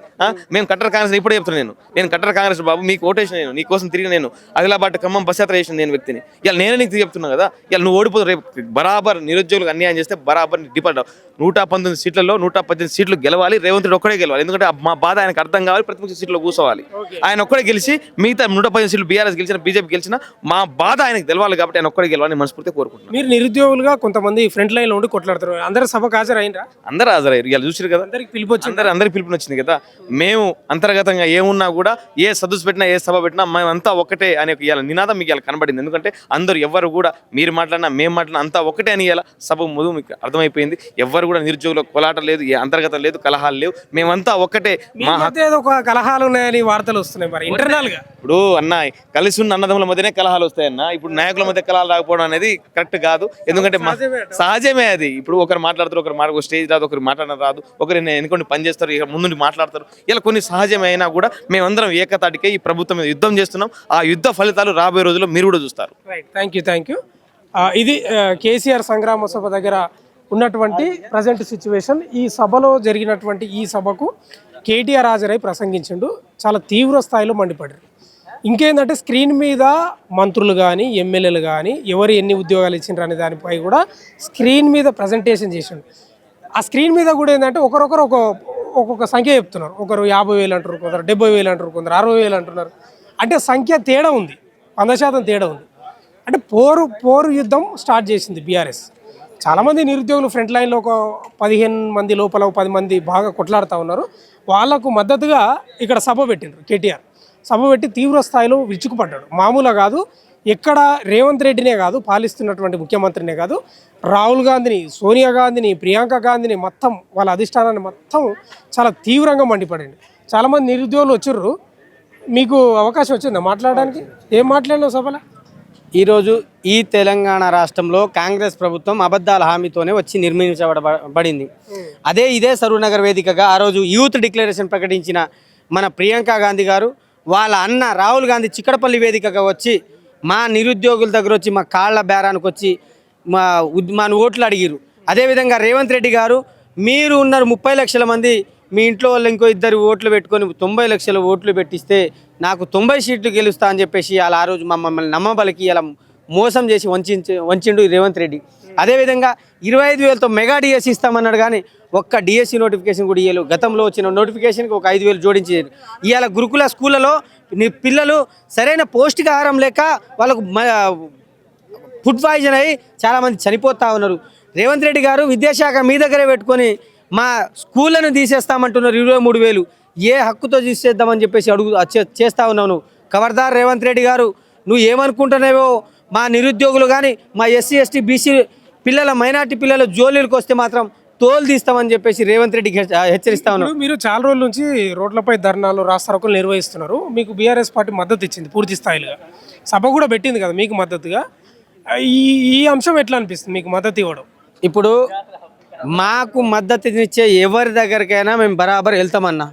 S3: మేము కట్టర్ కాంగ్రెస్ ఇప్పుడే చెప్తున్నాను. నేను కట్టర్ కాంగ్రెస్ బాబు, మీకు ఓటేసిన నేను, నీ కోసం తిరిగి నేను ఆదిలాబాద్ ఖమ్మం బస్ యాత్ర చేసిన నేను వ్యక్తిని. ఇలా నేనే నీకు చెప్తున్నా కదా. ఇలా నువ్వు ఓడిపోదు. రేపు బరాబర్ నిరుద్యోగులకు అన్యాయం చేస్తే బరాబర్ డిపార్ట్ 119 సీట్లలో 118 సీట్లు గెలవాలి. రేవంత్ రెడ్డి ఒక్కడే గెలవాలి. ఎందుకంటే మా బాధ ఆయనకు అర్థం కావాలి. ప్రతిపక్ష సీట్లో కూర్చోవాలి. ఆయన ఒక్కడే గెలిచి మిగతా 115 సీట్లు బీఆర్ఎస్ గెలిచిన, బీజేపీ గెలిచిన మా బాధ ఆయనకు తెలవాలి. కాబట్టి ఆయన ఒక్కడే గెలవాలని మనస్ఫూర్తిగా కోరుకుంటున్నాను.
S1: మీరు నిరుద్యోగులుగా కొంతమంది ఫ్రంట్ లైన్ లో ఉండి కొట్లాడుతారు. అందరూ సభకు హాజరైనరా?
S3: అందరూ హాజరయ్యారు. ఇలా చూసారు కదా. అందరికి పిలుపుని వచ్చింది కదా. మేము అంతర్గతంగా ఏమున్నా కూడా, ఏ సదస్సు పెట్టినా, ఏ సభ పెట్టినా మేమంతా ఒకటే అనే నినాదం మీకు ఇలా కనబడింది. ఎందుకంటే అందరూ ఎవరు కూడా మీరు మాట్లాడినా మేము మాట్లాడినా అంతా ఒకటే అని ఇలా సభ ముందు మీకు అర్థమైపోయింది. ఎవరు కూడా నిరుద్యోగుల కొలాట లేదు, ఏ అంతర్గతం లేదు, కలహాలు లేవు. మేమంతా ఒక్కటే.
S1: కలహాలు ఉన్నాయని వార్తలు వస్తున్నాయి. మరి ఇంటర్నల్ గా
S3: ఇప్పుడు అన్న కలిసి ఉన్న అన్నదమ్ముల మధ్యనే కలహాలు వస్తాయన్న. ఇప్పుడు నాయకుల మధ్య కలహాలు రాకపోవడం అనేది కరెక్ట్ కాదు. ఎందుకంటే సహజమే అది. ఇప్పుడు ఒకరు మాట్లాడతారు, ఒకరు స్టేజ్ రాదు, ఒకరు మాట్లాడడం రాదు, ఒకరు ఎన్నుకొని పని చేస్తారు, ఇక ముందు మాట్లాడతారు. ఇలా కొన్ని సహజమైనా కూడా మేమందరం ఏకతాటికే ఈ ప్రభుత్వం మీద యుద్ధం చేస్తున్నాం. ఆ యుద్ధ ఫలితాలు రాబోయే రోజుల్లో మీరు కూడా చూస్తారు.
S1: Thank you. ఇది కేసీఆర్ సంగ్రామ సభ దగ్గర ఉన్నటువంటి ప్రజెంట్ సిచ్యువేషన్. ఈ సభలో జరిగినటువంటి ఈ సభకు కేటీఆర్ హాజరై ప్రసంగించిండు. చాలా తీవ్ర స్థాయిలో మండిపడ్డారు. ఇంకేంటంటే స్క్రీన్ మీద మంత్రులు కానీ, ఎమ్మెల్యేలు కానీ ఎవరు ఎన్ని ఉద్యోగాలు ఇచ్చిండ్రు అనే దానిపై కూడా స్క్రీన్ మీద ప్రజెంటేషన్ చేసిండు. ఆ స్క్రీన్ మీద కూడా ఏంటంటే ఒకరొకరు ఒక్కొక్క సంఖ్య చెప్తున్నారు. ఒకరు 50,000 అంటారు, కొందరు 70,000 అంటారు, కొందరు 60,000 అంటున్నారు. అంటే సంఖ్య తేడా ఉంది, 100% తేడా ఉంది. అంటే పోరు యుద్ధం స్టార్ట్ చేసింది బీఆర్ఎస్. చాలామంది నిరుద్యోగులు ఫ్రంట్ లైన్లో ఒక 15 మంది లోపల 10 మంది బాగా కొట్లాడుతూ ఉన్నారు. వాళ్లకు మద్దతుగా ఇక్కడ సభ పెట్టిండ్రు. కేటీఆర్ సభ పెట్టి తీవ్ర స్థాయిలో విరుచుకుపడ్డాడు. మామూలుగా కాదు, ఎక్కడ రేవంత్ రెడ్డినే కాదు, పాలిస్తున్నటువంటి ముఖ్యమంత్రినే కాదు, రాహుల్ గాంధీని, సోనియా గాంధీని, ప్రియాంక గాంధీని, మొత్తం వాళ్ళ అధిష్టానాన్ని మొత్తం చాలా తీవ్రంగా మండిపడండి. చాలామంది నిరుద్యోగులు వచ్చిర్రు. మీకు అవకాశం వచ్చిందా మాట్లాడడానికి? ఏం మాట్లాడినావు సభలో?
S12: ఈరోజు ఈ తెలంగాణ రాష్ట్రంలో కాంగ్రెస్ ప్రభుత్వం అబద్ధాల హామీతోనే వచ్చి నిర్మించబడింది. ఇదే సరూనగర్ వేదికగా ఆ రోజు యూత్ డిక్లరేషన్ ప్రకటించిన మన ప్రియాంక గాంధీ గారు వాళ్ళ అన్న రాహుల్ గాంధీ చిక్కడపల్లి వేదికగా వచ్చి మా నిరుద్యోగుల దగ్గర వచ్చి మా కాళ్ళ బేరానికి వచ్చి మా ఓట్లు అడిగిరు. అదేవిధంగా రేవంత్ రెడ్డి గారు మీరు ఉన్నారు 30 లక్షల మంది, మీ ఇంట్లో వాళ్ళు ఇంకో 2 ఓట్లు పెట్టుకొని 90 లక్షల ఓట్లు పెట్టిస్తే నాకు 90 సీట్లు గెలుస్తా అని చెప్పేసి అలా ఆ రోజు మమ్మల్ని నమ్మబలికి అలా మోసం చేసి వంచిండు రేవంత్ రెడ్డి. అదేవిధంగా 25,000తో మెగా డిఎస్సి ఇస్తామన్నాడు, కానీ ఒక్క డిఎస్సి నోటిఫికేషన్ కూడా ఇవ్వలేదు. గతంలో వచ్చిన నోటిఫికేషన్కి ఒక 5,000 జోడించారు. ఇవాళ గురుకుల స్కూళ్ళలో పిల్లలు సరైన పౌష్టికాహారం లేక వాళ్ళకు ఫుడ్ పాయిజన్ అయ్యి చాలామంది చనిపోతూ ఉన్నారు. రేవంత్ రెడ్డి గారు విద్యాశాఖ మీ దగ్గరే పెట్టుకొని మా స్కూళ్ళను తీసేస్తామంటున్నారు. 23,000 ఏ హక్కుతో తీసేద్దామని చెప్పేసి చేస్తా ఉన్నావు నువ్వు. ఖబర్దార్ రేవంత్ రెడ్డి గారు, నువ్వు ఏమనుకుంటున్నావో మా నిరుద్యోగులు కానీ మా ఎస్సీ ఎస్టీ బీసీ పిల్లల మైనార్టీ పిల్లల జోలీలకు వస్తే మాత్రం తోలు తీస్తామని చెప్పేసి రేవంత్ రెడ్డికి హెచ్చరిస్తా ఉన్నారు.
S1: మీరు చాలా రోజుల నుంచి రోడ్లపై ధర్నాలు, రాస్తారోకోలు నిర్వహిస్తున్నారు. మీకు బీఆర్ఎస్ పార్టీ మద్దతు ఇచ్చింది పూర్తి స్థాయిలో, సభ కూడా పెట్టింది కదా మీకు మద్దతుగా. ఈ అంశం ఎట్లా అనిపిస్తుంది మీకు మద్దతు ఇవ్వడం?
S12: ఇప్పుడు మాకు మద్దతునిచ్చే ఎవరి దగ్గరికైనా మేము బరాబర్ వెళ్తామన్నా.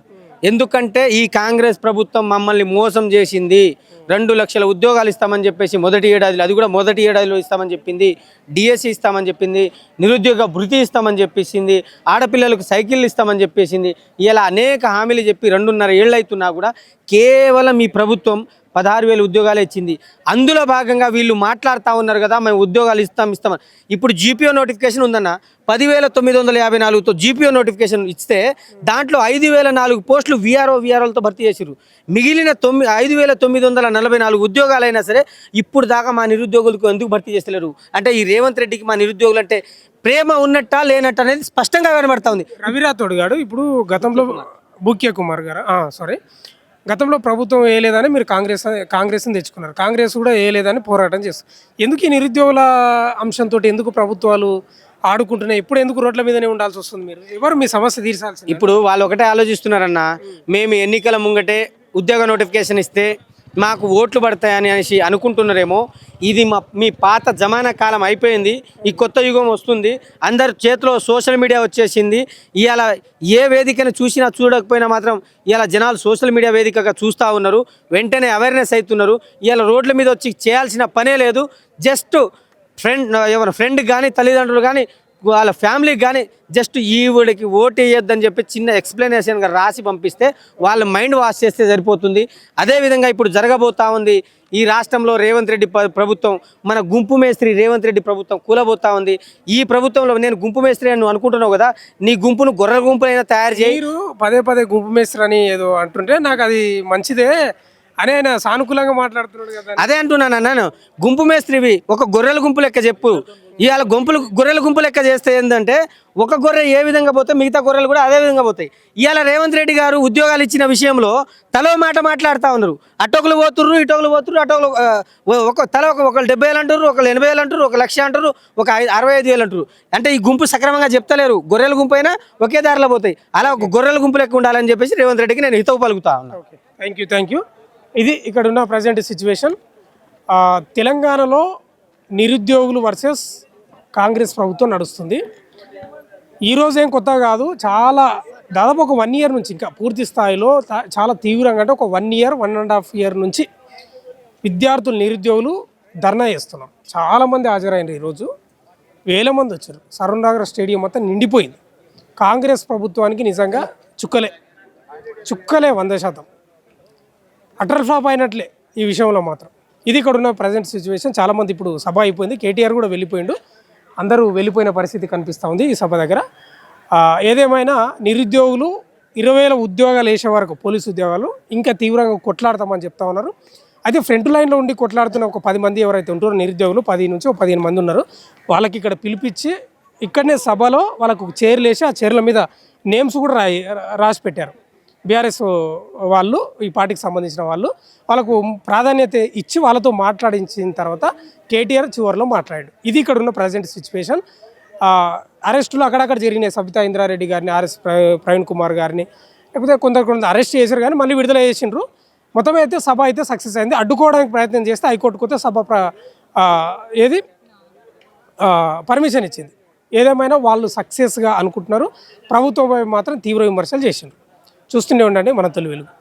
S12: ఎందుకంటే ఈ కాంగ్రెస్ ప్రభుత్వం మమ్మల్ని మోసం చేసింది. 2 లక్షల ఉద్యోగాలు ఇస్తామని చెప్పేసి మొదటి ఏడాదిలో, అది కూడా మొదటి ఏడాదిలో ఇస్తామని చెప్పింది. డిఎస్సి ఇస్తామని చెప్పింది, నిరుద్యోగ భృతి ఇస్తామని చెప్పేసింది, ఆడపిల్లలకు సైకిళ్ళు ఇస్తామని చెప్పేసింది. ఇలా అనేక హామీలు చెప్పి 2.5 ఏళ్ళు అవుతున్నా కూడా కేవలం ఈ ప్రభుత్వం 16,000 ఉద్యోగాలే ఇచ్చింది. అందులో భాగంగా వీళ్ళు మాట్లాడుతూ ఉన్నారు కదా, మేము ఉద్యోగాలు ఇస్తామని. ఇప్పుడు జీపీఓ నోటిఫికేషన్ ఉందన్న, 10,954తో జీపీఓ నోటిఫికేషన్ ఇస్తే దాంట్లో 5,004 పోస్టులు వీఆర్ఓలతో భర్తీ చేసిరు. మిగిలిన 5,944 ఉద్యోగాలైనా సరే ఇప్పుడు దాకా మా నిరుద్యోగులకు ఎందుకు భర్తీ చేస్తలేరు? అంటే ఈ రేవంత్ రెడ్డికి మా నిరుద్యోగులు అంటే ప్రేమ ఉన్నట్టా లేనట్టు అనేది స్పష్టంగా కనబడతా ఉంది.
S1: రవి రాథోడ్ గారు ఇప్పుడు గతంలో బుక్య కుమార్ గారు గతంలో ప్రభుత్వం వేయలేదని మీరు కాంగ్రెస్ని తెచ్చుకున్నారు. కాంగ్రెస్ కూడా వేయలేదని పోరాటం చేస్తారు. ఎందుకు ఈ నిరుద్యోగుల అంశంతో ఎందుకు ప్రభుత్వాలు ఆడుకుంటున్నాయి? ఇప్పుడు ఎందుకు రోడ్ల మీదనే ఉండాల్సి వస్తుంది? మీరు ఎవరు మీ సమస్య తీర్చాల్సి?
S12: ఇప్పుడు వాళ్ళు ఒకటే ఆలోచిస్తున్నారన్న, మేము ఎన్నికల ముంగటే ఉద్యోగ నోటిఫికేషన్ ఇస్తే మాకు ఓట్లు పడతాయని అనేసి అనుకుంటున్నారేమో. ఇది మీ పాత జమానా కాలం అయిపోయింది, ఈ కొత్త యుగం వస్తుంది. అందరు చేతిలో సోషల్ మీడియా వచ్చేసింది. ఇవాళ ఏ వేదికను చూసినా చూడకపోయినా మాత్రం ఇవాళ జనాలు సోషల్ మీడియా వేదికగా చూస్తూ ఉన్నారు, వెంటనే అవేర్నెస్ అవుతున్నారు. ఇవాళ రోడ్ల మీద వచ్చి చేయాల్సిన పనే లేదు. జస్ట్ ఫ్రెండ్ కానీ తల్లిదండ్రులు కానీ వాళ్ళ ఫ్యామిలీకి కానీ జస్ట్ ఈవిడికి ఓటు వేయొద్దని చెప్పి చిన్న ఎక్స్ప్లెనేషన్గా రాసి పంపిస్తే వాళ్ళ మైండ్ వాష్ చేస్తే సరిపోతుంది. అదేవిధంగా ఇప్పుడు జరగబోతా ఉంది ఈ రాష్ట్రంలో రేవంత్ రెడ్డి ప్రభుత్వం, మన గుంపు మేస్త్రి రేవంత్ రెడ్డి ప్రభుత్వం కూలబోతా ఉంది. ఈ ప్రభుత్వంలో నేను గుంపు మేస్త్రి అని అనుకుంటున్నావు కదా, నీ గుంపును గొర్రెల గుంపునైనా తయారు చేయి.
S1: మీరు పదే గుంపు మేస్త్రి అని ఏదో అంటుంటే నాకు అది మంచిదే అని ఆయన సానుకూలంగా మాట్లాడుతున్నాడు కదా.
S12: అదే అంటున్నాను నేను, గుంపు మేస్త్రివి ఒక గొర్రెల గుంపు లెక్క చెప్పు. ఇవాళ గొర్రెల గుంపు లెక్క చేస్తే ఏంటంటే ఒక గొర్రె ఏ విధంగా పోతే మిగతా గొర్రెలు కూడా అదే విధంగా పోతాయి. ఇవాళ రేవంత్ రెడ్డి గారు ఉద్యోగాలు ఇచ్చిన విషయంలో తలో మాట మాట్లాడుతూ ఉన్నారు. అటోకులు పోతుర్రు, ఇటోకులు పోతుర్రు. ఒకళ్ళు 70,000 అంటారు, ఒకళ్ళు 80,000 అంటారు, 1,00,000 అంటారు, ఒక 65,000 అంటారు. అంటే ఈ గుంపు సక్రమంగా చెప్తలేరు. గొర్రెల గుంపు అయినా ఒకే దారిలో పోతాయి. అలా ఒక గొర్రెల గుంపు లెక్క ఉండాలని చెప్పేసి రేవంత్ రెడ్డికి నేను హితవు పలుకుతా ఉన్నాను.
S1: Thank you. ఇది ఇక్కడ ఉన్న ప్రజెంట్ సిచ్యువేషన్. తెలంగాణలో నిరుద్యోగులు వర్సెస్ కాంగ్రెస్ ప్రభుత్వం నడుస్తుంది. ఈరోజు ఏం కొత్త కాదు, దాదాపు ఒక 1 ఇయర్ నుంచి ఇంకా పూర్తి స్థాయిలో చాలా తీవ్రంగా, అంటే ఒక 1 ఇయర్ 1.5 ఇయర్ నుంచి విద్యార్థులు నిరుద్యోగులు ధర్నా చేస్తున్నారు. చాలామంది హాజరైనారు. ఈరోజు వేల మంది వచ్చారు. సరూనగర్ స్టేడియం మొత్తం నిండిపోయింది. కాంగ్రెస్ ప్రభుత్వానికి నిజంగా చుక్కలే 100%. అటర్ ఫ్లాప్ అయినట్లే ఈ విషయంలో మాత్రం. ఇది ఇక్కడ ఉన్న ప్రజెంట్ సిచ్యువేషన్. చాలామంది ఇప్పుడు సభ అయిపోయింది, కేటీఆర్ కూడా వెళ్ళిపోయిండు, అందరూ వెళ్ళిపోయిన పరిస్థితి కనిపిస్తూ ఉంది ఈ సభ దగ్గర. ఏదేమైనా నిరుద్యోగులు 20,000 ఉద్యోగాలు వేసే వరకు పోలీసు ఉద్యోగాలు ఇంకా తీవ్రంగా కొట్లాడతామని చెప్తా ఉన్నారు. అయితే ఫ్రంట్ లైన్లో ఉండి కొట్లాడుతున్న ఒక 10 మంది ఎవరైతే ఉంటారో నిరుద్యోగులు 10 నుంచి 15 మంది ఉన్నారు. వాళ్ళకి ఇక్కడ పిలిపించి ఇక్కడనే సభలో వాళ్ళకు చైర్లు వేసి ఆ చైర్ల మీద నేమ్స్ కూడా రాసి పెట్టారు. బీఆర్ఎస్ వాళ్ళు, ఈ పార్టీకి సంబంధించిన వాళ్ళకు ప్రాధాన్యత ఇచ్చి వాళ్ళతో మాట్లాడించిన తర్వాత కేటీఆర్ చివరిలో మాట్లాడాడు. ఇది ఇక్కడ ఉన్న ప్రజెంట్ సిచ్యువేషన్. అరెస్టులు అక్కడక్కడ జరిగినాయి. సబితా ఇంద్రారెడ్డి గారిని, ఆర్ఎస్ ప్రవీణ్ కుమార్ గారిని, లేకపోతే కొందరు అరెస్ట్ చేశారు కానీ మళ్ళీ విడుదల చేసిండ్రు. మొత్తం అయితే సభ అయితే సక్సెస్ అయింది. అడ్డుకోవడానికి ప్రయత్నం చేస్తే హైకోర్టుకు అయితే సభ పర్మిషన్ ఇచ్చింది. ఏదేమైనా వాళ్ళు సక్సెస్గా అనుకుంటున్నారు. ప్రభుత్వంపై మాత్రం తీవ్ర విమర్శలు చేసిండ్రు. చూస్తూనే ఉండండి మన తొలి వెలుగు.